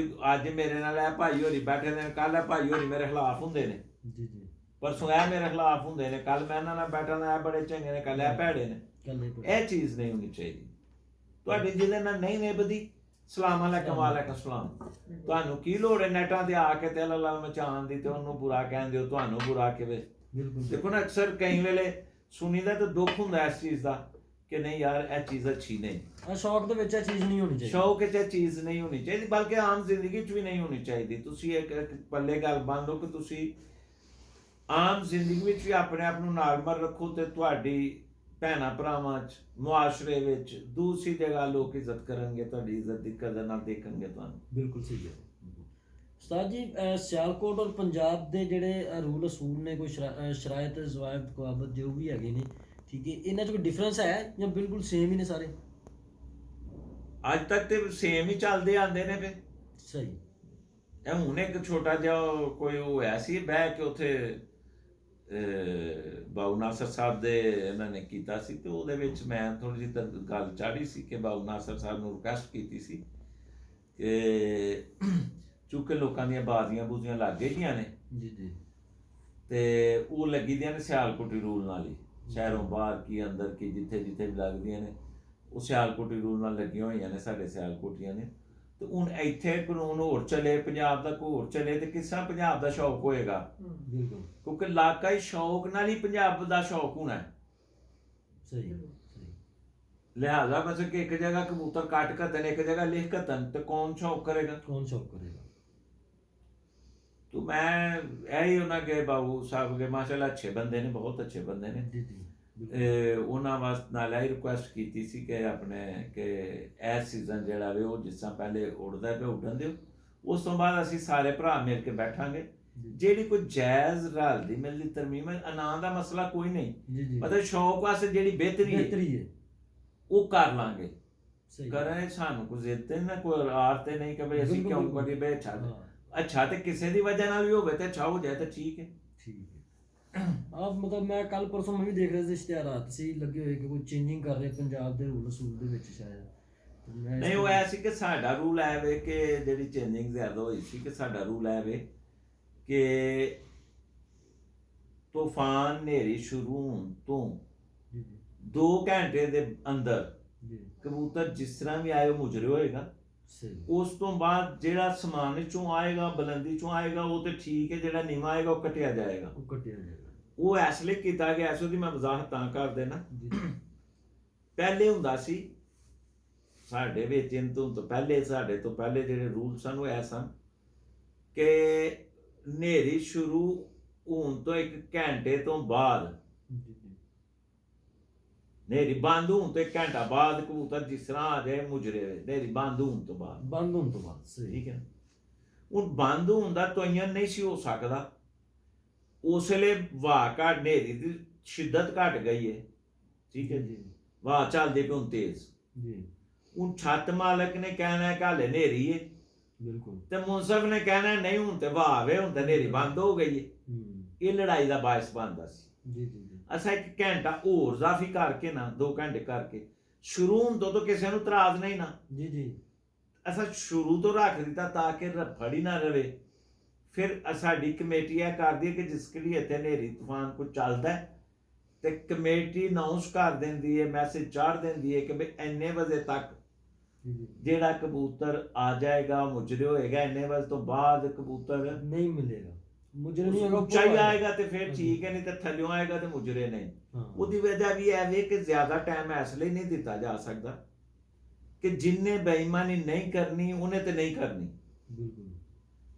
ਅੱਜ ਮੇਰੇ ਨਾਲ ਇਹ ਭਾਈ ਹੋਰੀ ਬੈਠੇ ਨੇ, ਕੱਲ ਇਹ ਭਾਈ ਹੋਰੀ ਮੇਰੇ ਖਿਲਾਫ ਹੁੰਦੇ ਨੇ, ਜੀ ਜੀ, ਪਰਸੋਂ ਇਹ ਮੇਰੇ ਖਿਲਾਫ ਹੁੰਦੇ ਨੇ, ਕੱਲ ਮੈਂ ਇਹਨਾਂ ਨਾਲ ਬੈਠਾ, ਇਹ ਬੜੇ ਚੰਗੇ ਨੇ, ਕੱਲ ਇਹ ਭੈੜੇ ਨੇ। ਇਹ ਚੀਜ਼ ਨਹੀਂ ਹੋਣੀ ਚਾਹੀਦੀ। ਤੁਹਾਡੀ ਜਿਹਦੇ ਨਾਲ ਨਹੀਂ ਨਿਭਦੀ, ਸਲਾਮ ਅਲੈਕਮ ਵਾਲੈਕਮ ਸਲਾਮ। ਤੁਹਾਨੂੰ ਕੀ ਲੋੜ ਹੈ ਨੈਟਾਂ ਤੇ ਆ ਕੇ ਤੇ ਅੱਲਾ ਮਚਾਉਣ ਦੀ ਤੇ ਉਹਨੂੰ ਬੁਰਾ ਕਹਿੰਦੇ ਹੋ, ਤੁਹਾਨੂੰ ਬੁਰਾ ਕਿਵੇਂ। ਦੇਖੋ ਨਾ, ਅਕਸਰ ਕਈ ਵੇਲੇ ਸੁਣੀਦਾ ਤਾਂ ਦੁੱਖ ਹੁੰਦਾ ਇਸ ਚੀਜ਼ ਦਾ ਕਿ ਨਹੀਂ ਯਾਰ ਇਹ ਚੀਜ਼ ਅੱਛੀ ਨਹੀਂ। ਸ਼ੌਕ ਦੇ ਵਿੱਚ ਇਹ ਚੀਜ਼ ਨਹੀਂ ਹੋਣੀ ਚਾਹੀਦੀ। ਸ਼ੌਕ 'ਚ ਇਹ ਚੀਜ਼ ਨਹੀਂ ਹੋਣੀ ਚਾਹੀਦੀ, ਬਲਕਿ ਆਮ ਜ਼ਿੰਦਗੀ 'ਚ ਵੀ ਨਹੀਂ ਹੋਣੀ ਚਾਹੀਦੀ। ਤੁਸੀਂ ਇੱਕ ਪੱਲੇ ਗੱਲ ਬੰਨ ਲਓ ਕਿ ਤੁਸੀਂ ਆਮ ਜ਼ਿੰਦਗੀ ਵਿੱਚ ਵੀ ਆਪਣੇ ਆਪ ਨੂੰ ਨਾਰਮਲ ਰੱਖੋ ਤੇ ਤੁਹਾਡੀ ਭੈਣਾਂ ਭਰਾਵਾਂ 'ਚ, ਮੁਆਸ਼ਰੇ ਵਿੱਚ, ਦੂਸਰੀ ਜਗ੍ਹਾ ਲੋਕ ਇੱਜ਼ਤ ਕਰਨਗੇ, ਤੁਹਾਡੀ ਇੱਜ਼ਤ ਦੀ ਕਦਰ ਨਾਲ ਦੇਖਣਗੇ ਤੁਹਾਨੂੰ। ਬਿਲਕੁਲ ਸਹੀ ਹੈ ਉਸਤਾਦ ਜੀ। ਸਿਆਲਕੋਟ ਔਰ ਪੰਜਾਬ ਦੇ ਜਿਹੜੇ ਰੂਲ ਅਸੂਲ ਨੇ, ਕੋਈ ਸ਼ਰਾਇਤ ਜ਼ਵਾਇਦ ਕਵਾਬਤ ਜੋ ਵੀ ਹੈਗੇ ਨੇ, ਠੀਕ ਹੈ, ਇਹਨਾਂ 'ਚ ਕੋਈ ਡਿਫਰੈਂਸ ਹੈ ਜਾਂ ਬਿਲਕੁਲ ਸੇਮ ਹੀ ਨੇ ਸਾਰੇ? ਅੱਜ ਤੱਕ ਤੇ ਸੇਮ ਹੀ ਚੱਲਦੇ ਆਉਂਦੇ ਨੇ। ਫਿਰ ਸਹੀ। ਇਹ ਹੁਣ ਇੱਕ ਛੋਟਾ ਜਿਹਾ ਕੋਈ ਉਹ ਹੋਇਆ ਸੀ, ਬਹਿ ਕੇ ਉੱਥੇ ਬਾਊ ਨਾਸਰ ਸਾਹਿਬ ਦੇ ਇਹਨਾਂ ਨੇ ਕੀਤਾ ਸੀ, ਤੇ ਉਹਦੇ ਵਿੱਚ ਮੈਂ ਥੋੜੀ ਜਿਹੀ ਗੱਲ ਚਾੜੀ ਸੀ ਕਿ ਬਾਊ ਨਾਸਰ ਸਾਹਿਬ ਨੂੰ ਰਿਕੁਐਸਟ ਕੀਤੀ ਸੀ ਕਿ ਚੂੰਕਿ ਲੋਕਾਂ ਦੀਆਂ ਬਾਜ਼ੀਆਂ ਬੂਜ਼ੀਆਂ ਲੱਗ ਗਈਆਂ ਨੇ ਜੀ ਜੀ, ਤੇ ਉਹ ਲੱਗੀ ਦੀਆਂ ਨੇ ਸਿਆਲਕੋਟੀ ਰੂਲ ਨਾਲ ਹੀ, ਸ਼ਹਿਰੋਂ ਬਾਹਰ ਕੀ ਅੰਦਰ ਕੀ ਜਿੱਥੇ ਜਿੱਥੇ ਵੀ ਲੱਗਦੀਆਂ ਨੇ ਉਹ ਸਿਆਲਕੋਟੀ ਰੂਲ ਨਾਲ ਲੱਗੀਆਂ ਹੋਈਆਂ ਨੇ, ਸਾਡੇ ਸਿਆਲਕੋਟੀਆਂ ਨੇ। ਤੇ ਹੁਣ ਇੱਥੇ ਕਾਨੂੰਨ ਹੋਰ ਚੱਲੇ, ਪੰਜਾਬ ਦਾ ਹੋਰ ਚੱਲੇ, ਤੇ ਕਿਸ ਤਰ੍ਹਾਂ ਪੰਜਾਬ ਦਾ ਸ਼ੌਕ ਹੋਏਗਾ? ਬਿਲਕੁਲ ਕਿਉਂਕਿ ਇਲਾਕਾਈ ਸ਼ੌਕ ਨਾਲ ਹੀ ਪੰਜਾਬ ਦਾ ਸ਼ੌਕ ਹੋਣਾ ਹੈ। ਸਹੀ ਸਹੀ, ਲਿਹਾਜ਼ਾ ਬਸ ਕਿ ਇੱਕ ਜਗ੍ਹਾ ਕਬੂਤਰ ਕੱਟ ਘਤਨ, ਇੱਕ ਜਗ੍ਹਾ ਲਿਖ ਘਤਨ, ਤੇ ਕੌਣ ਸ਼ੌਕ ਕਰੇਗਾ? ਕੌਣ ਸ਼ੌਕ ਕਰੇਗਾ? तो मैं यही उन्होंने बाबू साहब के माशाल्लाह अच्छे बंदे ने, बहुत अच्छे बंदे ने। ਜੀ ਜੀ, ਉਹਨਾਂ ਵਾਸਤੇ ਨਾਲ ਹੀ ਰਿਕੁਐਸਟ ਕੀਤੀ ਸੀ ਕਿ ਆਪਣੇ ਕਿ ਇਹ ਸੀਜ਼ਨ ਜਿਹੜਾ ਵੇ ਉਹ ਜਿਸ ਤਰ੍ਹਾਂ ਪਹਿਲੇ ਉੱਡਦਾ ਪਿਆ ਉੱਡਣ ਦਿਓ, ਉਸ ਤੋਂ ਬਾਅਦ ਅਸੀਂ ਸਾਰੇ ਭਰਾ ਮਿਲ ਕੇ ਬੈਠਾਂਗੇ, ਜਿਹੜੀ ਕੋਈ ਜਾਇਜ਼ ਰਲਦੀ ਮਿਲਦੀ ਤਰਮੀਮ ਹੈ, ਅਨਾਂ ਦਾ ਮਸਲਾ ਕੋਈ ਨਹੀਂ, ਜੀ ਜੀ, ਮਤਲਬ ਸ਼ੌਕ ਵਾਸਤੇ ਜਿਹੜੀ ਬਿਹਤਰੀ ਹੈ ਉਹ ਕਰ ਲਾਂਗੇ। ਸਹੀ ਕਰੇ ਸਾਨੂੰ ਕੋਈ ਜ਼ਿੱਦ ਨਾ, ਕੋਈ ਆਰ ਤੇ ਨਹੀਂ ਕਿ ਬਈ ਅਸੀਂ ਕਿਉਂ ਕਰੀ ਬੇ ਅੱਛਾ ਤੇ ਕਿਸੇ ਦੀ ਵਜ੍ਹਾ ਨਾਲ ਵੀ ਹੋਵੇ ਤੇ ਅੱਛਾ ਹੋ ਜਾਏ ਤਾਂ ਠੀਕ ਹੈ। ਠੀਕ ਹੈ। ਆਪ ਮਤਲਬ ਮੈਂ ਕੱਲ ਪਰਸੋਂ ਮੈਂ ਵੀ ਦੇਖ ਰਿਹਾ ਸੀ ਇਸ਼ਤਿਹਾਰਾਤ ਸੀ ਲੱਗੇ ਹੋਏ ਕਿ ਕੋਈ ਚੇਂਜਿੰਗ ਕਰ ਰਹੇ ਪੰਜਾਬ ਦੇ ਰੂਲ ਅਸੂਲ ਦੇ ਵਿੱਚ ਸ਼ਾਇਦ, ਤੇ ਮੈਂ ਨਹੀਂ ਉਹ ਐ ਸੀ ਕਿ ਸਾਡਾ ਰੂਲ ਐ ਵੇ ਕਿ ਜਿਹੜੀ ਚੇਂਜਿੰਗ ਜ਼ਿਆਦਾ ਹੋਈ ਸੀ ਕਿ ਸਾਡਾ ਰੂਲ ਐ ਵੇ ਕਿ ਤੂਫਾਨ ਹਨੇਰੀ ਸ਼ੁਰੂ ਹੋਣ ਤੋਂ ਜੀ ਜੀ 2 ਘੰਟੇ ਦੇ ਅੰਦਰ ਜੀ, ਕਬੂਤਰ ਜਿਸ ਤਰ੍ਹਾਂ ਵੀ ਆਏ ਉਹ ਮੁਜਰੇ ਹੋਏਗਾ। ਸਹੀ, ਉਸ ਤੋਂ ਬਾਅਦ ਜਿਹੜਾ ਸਮਾਨ ਚੋਂ ਆਏਗਾ, ਬੁਲੰਦੀ ਚੋਂ ਆਏਗਾ, ਉਹ ਤੇ ਠੀਕ ਹੈ, ਜਿਹੜਾ ਨੀਵਾਂ ਆਏਗਾ ਉਹ ਕੱਟਿਆ ਜਾਏਗਾ। ਉਹ ਕੱਟਿਆ ਜਾਏਗਾ। ਉਹ ਇਸ ਲਈ ਕੀਤਾ ਗਿਆ, ਇਸ ਦੀ ਮੈਂ ਵਜ਼ਾਹਤ ਤਾਂ ਕਰ ਦੇਣਾ। ਜੀ ਪਹਿਲੇ ਹੁੰਦਾ ਸੀ ਸਾਡੇ ਵਿੱਚ ਇਹਨਾਂ ਤੋਂ ਪਹਿਲੇ, ਸਾਡੇ ਤੋਂ ਪਹਿਲੇ ਜਿਹੜੇ ਰੂਲ ਸਨ ਉਹ ਐ ਸਨ ਕਿ ਹਨੇਰੀ ਸ਼ੁਰੂ ਹੋਣ ਤੋਂ 1 ਘੰਟੇ ਤੋਂ ਬਾਅਦ, ਜੀ ਜੀ, ਹਨੇਰੀ ਬੰਦ ਹੋਣ ਤੋਂ 1 ਘੰਟਾ ਬਾਅਦ ਕਬੂਤਰ ਜਿਸ ਤਰ੍ਹਾਂ ਆ ਜਾਏ ਮੁਜਰੇ ਵੇ, ਹਨੇਰੀ ਬੰਦ ਹੋਣ ਤੋਂ ਬਾਅਦ। ਬੰਦ ਹੋਣ ਤੋਂ ਬਾਅਦ, ਸਹੀ, ਠੀਕ ਹੈ। ਹੁਣ ਬੰਦ ਹੋਣ ਦਾ ਤੋਇਨ ਨਹੀਂ ਸੀ ਹੋ ਸਕਦਾ, ਉਸ ਵੇਲੇ ਵਾਹ ਘਟ, ਹਨੇਰੀ ਦੀ ਸ਼ਿੱਦਤ ਘਟ ਗਈ ਹੈ, ਠੀਕ ਹੈ ਜੀ, ਵਾਹ ਚੱਲਦੀ ਪਈ ਹੁਣ ਤੇਜ਼। ਜੀ ਹੁਣ ਛੱਤ ਮਾਲਕ ਨੇ ਕਹਿਣਾ ਕਿ ਹਾਲੇ ਹਨੇਰੀ ਹੈ, ਬਿਲਕੁਲ, ਤੇ ਮੁਨਸਫ ਨੇ ਕਹਿਣਾ ਨਹੀਂ ਹੁਣ ਤੇ ਵਾਹ ਵੇ, ਹੁਣ ਤੇ ਹਨੇਰੀ ਬੰਦ ਹੋ ਗਈ ਹੈ। ਇਹ ਲੜਾਈ ਦਾ ਬਾਇਸ ਬਣਦਾ ਸੀ। ਜੀ ਜੀ ਜੀ, ਅਸਾਂ 1 ਘੰਟਾ ਹੋਰ ਜ਼ਾਫੀ ਕਰਕੇ ਨਾ, 2 ਘੰਟੇ ਕਰਕੇ ਸ਼ੁਰੂ ਹੋਣ ਤੋਂ ਕਿਸੇ ਨੂੰ ਇਤਰਾਜ਼ ਨਹੀਂ ਨਾ, ਜੀ ਜੀ, ਅਸਾਂ ਸ਼ੁਰੂ ਤੋਂ ਰੱਖ ਦਿੱਤਾ ਤਾਂ ਕਿ ਫੜੀ ਨਾ ਰਵੇ। ਫਿਰ ਸਾਡੀ ਕਮੇਟੀ ਇਹ ਕਰਦੀ ਹੈ ਕਿ ਜਿਸ ਲਈ ਇੱਥੇ ਹਨੇਰੀ ਤੂਫਾਨ ਕੋਈ ਚੱਲਦਾ ਤੇ ਕਮੇਟੀ ਅਨਾਉਂਸ ਕਰ ਦਿੰਦੀ ਹੈ, ਮੈਸੇਜ ਚਾੜ ਦਿੰਦੀ ਹੈ ਕਿ ਵੀ ਇੰਨੇ ਵਜੇ ਤੱਕ ਜਿਹੜਾ ਕਬੂਤਰ ਆ ਜਾਏਗਾ ਮੁਜਰੇ ਹੋਏਗਾ, ਇੰਨੇ ਵਜੇ ਤੋਂ ਬਾਅਦ ਕਬੂਤਰ ਨਹੀਂ ਮਿਲੇਗਾ, ਮੁਜਰੇ ਨਹੀਂ ਹੋਗਾ, ਉੱਚਾਈ ਆਏਗਾ ਤੇ ਫਿਰ ਠੀਕ ਹੈ, ਨਹੀਂ ਤੇ ਥੱਲਿਓਂ ਆਏਗਾ ਤੇ ਮੁਜਰੇ ਨਹੀਂ। ਉਹਦੀ ਵਜ੍ਹਾ ਵੀ ਇਹ ਵੇ ਕਿ ਜ਼ਿਆਦਾ ਟਾਈਮ ਇਸ ਲਈ ਨਹੀਂ ਦਿੱਤਾ ਜਾ ਸਕਦਾ ਕਿ ਜਿੰਨੇ ਬੇਈਮਾਨੀ ਨਹੀਂ ਕਰਨੀ ਉਹਨੇ ਤੇ ਨਹੀਂ ਕਰਨੀ, ਬਿਲਕੁਲ,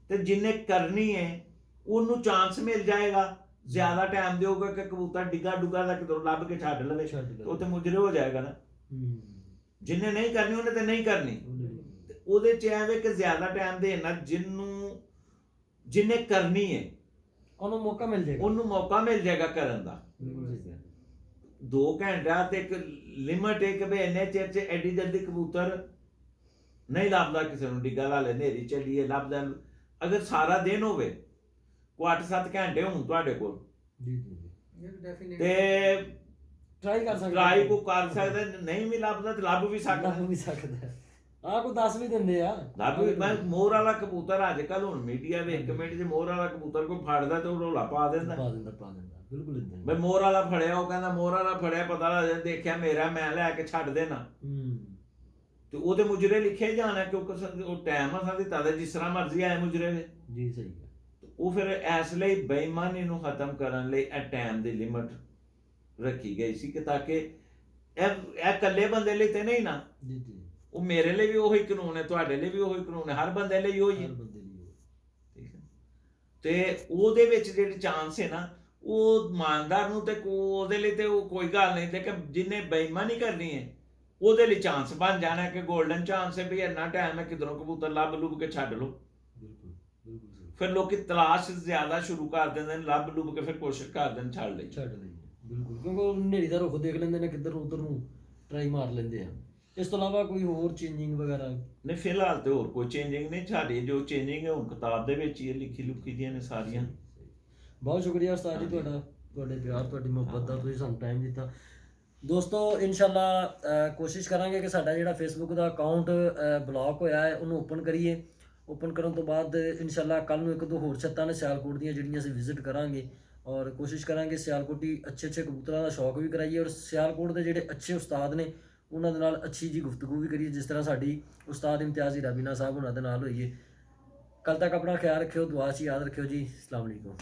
ਤੇ ਜਿੰਨੇ ਕਰਨੀ ਹੈ ਉਹਨੂੰ ਚਾਂਸ ਮਿਲ ਜਾਏਗਾ। ਜ਼ਿਆਦਾ ਟਾਈਮ ਦਿਓਗੇ ਕਿ ਕਬੂਤਰ ਡਿੱਗਾ ਡੁੱਗਾ ਦਾ ਕਿਧਰੋਂ ਲੱਭ ਕੇ ਛੱਡ ਲਵੇ ਤੇ ਉਹ ਤੇ ਮੁਜਰੇ ਹੋ ਜਾਏਗਾ ਨਾ। ਜਿੰਨੇ ਨਹੀਂ ਕਰਨੀ ਉਹਨੇ ਤੇ ਨਹੀਂ ਕਰਨੀ, ਤੇ ਉਹਦੇ ਚ ਐਵੇਂ ਕਿ ਜ਼ਿਆਦਾ ਟਾਈਮ ਦੇਣਾ, ਜਿੰਨੇ ਕਰਨੀ ਹੈ ਉਹਨੂੰ ਮੌਕਾ ਮਿਲ ਜਾਏਗਾ, ਉਹਨੂੰ ਮੌਕਾ ਮਿਲ ਜਾਏਗਾ ਕਰਨ ਦਾ। 2 ਘੰਟਿਆਂ ਤੇ ਇੱਕ ਲਿਮਟ ਹੈ ਕਿ ਵੀ ਇੰਨੇ ਚਿਰ ਚ ਐਡੀ ਜਲਦੀ ਕਬੂਤਰ ਨਹੀਂ ਲੱਭਦਾ ਕਿਸੇ ਨੂੰ, ਡਿੱਗਾ ਲਾ ਲੈ, ਹਨੇਰੀ ਚੱਲੀਏ ਲੱਭਦਾ। ਅਗਰ ਸਾਰਾ ਦਿਨ ਹੋਵੇ, ਕੋ 8-7 ਘੰਟੇ ਹੋਣ ਤੁਹਾਡੇ ਕੋਲ, ਜੀ ਜੀ, ਤੇ ਟਰਾਈ ਕਰ ਸਕਦਾ, ਟਰਾਈ ਕੋ ਕਰ ਸਕਦਾ, ਨਹੀਂ ਵੀ ਲੱਭਦਾ ਤੇ ਲੱਭ ਵੀ ਸਕਦਾ। ਆ ਕੋ ਦੱਸ ਵੀ ਦਿੰਦੇ ਆ, ਲੱਭ ਵੀ। ਮੈਂ ਮੋਰ ਵਾਲਾ ਕਬੂਤਰ ਅੱਜ ਕੱਲ ਹੁਣ ਮੀਡੀਆ ਦੇ 1 ਮਿੰਟ ਚ ਮੋਰ ਵਾਲਾ ਕਬੂਤਰ ਕੋਈ ਫੜਦਾ ਤੇ ਉਹ ਰੋਲਾ ਪਾ ਦਿੰਦਾ, ਬਿਲਕੁਲ ਇਦਾਂ। ਬਈ ਮੋਰ ਵਾਲਾ ਫੜਿਆ, ਉਹ ਕਹਿੰਦਾ ਮੋਰ ਵਾਲਾ ਫੜਿਆ, ਪਤਾ ਲੱਗ ਜਾਂਦਾ, ਦੇਖਿਆ ਮੇਰਾ, ਮੈਂ ਲੈ ਕੇ ਛੱਡ ਦੇਣਾ। ਤੇ ਉਹਦੇ ਮੁਜਰੇ ਲਿਖੇ ਜਾਣਾ ਕਿਉਂਕਿ ਉਹ ਟਾਈਮ ਆ ਸਾਡੀ ਤਾਂ ਜਿਸ ਤਰ੍ਹਾਂ ਮਰਜ਼ੀ ਆਏ ਮੁਜਰੇ ਦੇ। ਜੀ ਸਹੀ ਹੈ। ਉਹ ਫਿਰ ਇਸ ਲਈ ਬੇਈਮਾਨੀ ਨੂੰ ਖਤਮ ਕਰਨ ਲਈ ਇਹ ਟਾਈਮ ਦੀ ਲਿਮਟ ਰੱਖੀ ਗਈ ਸੀ ਕਿ ਤਾਂ ਕਿ ਇਹ ਇਕੱਲੇ ਬੰਦੇ ਲਈ ਤੇ ਨਹੀਂ ਨਾ, ਜੀ ਜੀ, ਉਹ ਮੇਰੇ ਲਈ ਵੀ ਉਹੀ ਕਾਨੂੰਨ ਹੈ, ਤੁਹਾਡੇ ਲਈ ਵੀ ਉਹੀ ਕਾਨੂੰਨ ਹੈ, ਹਰ ਬੰਦੇ ਲਈ ਉਹੀ ਹੈ। ਠੀਕ ਹੈ। ਤੇ ਉਹਦੇ ਵਿੱਚ ਜਿਹੜੀ ਚਾਂਸ ਹੈ ਨਾ, ਉਹ ਇਮਾਨਦਾਰ ਨੂੰ ਤੇ ਉਹਦੇ ਲਈ ਤੇ ਉਹ ਕੋਈ ਗੱਲ ਨਹੀਂ, ਲੇਕਿਨ ਜਿਹਨੇ ਬੇਈਮਾਨੀ ਕਰਨੀ ਹੈ ਉਹਦੇ ਲਈ ਚਾਂਸ ਬਣ ਜਾਣਾ ਕਿ ਗੋਲਡਨ ਚਾਂਸ ਹੈ ਵੀ ਇੰਨਾ ਟਾਈਮ ਹੈ, ਕਿਧਰੋਂ ਕਬੂਤਰ ਲੱਭ ਲੁੱਭ ਕੇ ਛੱਡ ਲਓ। ਫਿਰ ਲੋਕੀ ਤਲਾਸ਼ ਜ਼ਿਆਦਾ ਸ਼ੁਰੂ ਕਰ ਦਿੰਦੇ ਨੇ, ਲੱਭ ਲੁੱਭ ਕੇ ਫਿਰ ਕੋਸ਼ਿਸ਼ ਕਰਦੇ ਨੇ ਛੱਡ ਲਈ। ਬਿਲਕੁਲ, ਕਿਉਂਕਿ ਉਹ ਹਨੇਰੀ ਦਾ ਰੁੱਖ ਦੇਖ ਲੈਂਦੇ ਨੇ ਕਿੱਧਰ ਉਧਰ ਨੂੰ ਟਰਾਈ ਮਾਰ ਲੈਂਦੇ ਆ। ਇਸ ਤੋਂ ਇਲਾਵਾ ਕੋਈ ਹੋਰ ਚੇਂਜਿੰਗ ਵਗੈਰਾ? ਨਹੀਂ, ਫਿਲਹਾਲ ਤੇ ਹੋਰ ਕੋਈ ਚੇਂਜਿੰਗ ਨਹੀਂ, ਸਾਡੀ ਜੋ ਚੇਂਜਿੰਗ ਹੈ ਹੁਣ ਕਿਤਾਬ ਦੇ ਵਿੱਚ ਹੀ ਹੈ, ਲਿਖੀ ਲੁਖੀ ਦੀਆਂ ਨੇ ਸਾਰੀਆਂ। ਬਹੁਤ ਸ਼ੁਕਰੀਆ ਉਸਤਾਦ ਜੀ ਤੁਹਾਡਾ, ਤੁਹਾਡੇ ਪਿਆਰ, ਤੁਹਾਡੀ ਮੁਹੱਬਤ ਦਾ, ਤੁਸੀਂ ਸਾਨੂੰ ਟਾਈਮ ਦਿੱਤਾ। ਦੋਸਤੋ ਇਨਸ਼ਾਅੱਲਾ ਕੋਸ਼ਿਸ਼ ਕਰਾਂਗੇ ਕਿ ਸਾਡਾ ਜਿਹੜਾ ਫੇਸਬੁੱਕ ਦਾ ਅਕਾਊਂਟ ਬਲੌਕ ਹੋਇਆ ਹੈ ਉਹਨੂੰ ਓਪਨ ਕਰੀਏ। ਓਪਨ ਕਰਨ ਤੋਂ ਬਾਅਦ ਇਨਸ਼ਾਅੱਲਾ ਕੱਲ ਨੂੰ ਇੱਕ ਦੋ ਹੋਰ ਛੱਤਾਂ ਨੇ ਸਿਆਲਕੋਟ ਦੀਆਂ ਜਿਹੜੀਆਂ ਅਸੀਂ ਵਿਜ਼ਿਟ ਕਰਾਂਗੇ, ਔਰ ਕੋਸ਼ਿਸ਼ ਕਰਾਂਗੇ ਸਿਆਲਕੋਟੀ ਅੱਛੇ ਕਬੂਤਰਾਂ ਦਾ ਸ਼ੌਕ ਵੀ ਕਰਾਈਏ, ਔਰ ਸਿਆਲਕੋਟ ਦੇ ਜਿਹੜੇ ਅੱਛੇ ਉਸਤਾਦ ਨੇ ਉਹਨਾਂ ਦੇ ਨਾਲ ਅੱਛੀ ਜੀ ਗੁਫ਼ਤਗੂ ਵੀ ਕਰੀਏ, ਜਿਸ ਤਰ੍ਹਾਂ ਸਾਡੀ ਉਸਤਾਦ ਇਮਤਿਆਜ਼ ਹੀਰਾ ਬੀਨਾ ਸਾਹਿਬ ਉਹਨਾਂ ਦੇ ਨਾਲ ਹੋਈਏ। ਕੱਲ ਤੱਕ ਆਪਣਾ ਖਿਆਲ ਰੱਖਿਓ, ਦੁਆ 'ਚ ਯਾਦ ਰੱਖਿਓ ਜੀ। ਅਸਲਾਮ ਵਾਲੇਕੁਮ।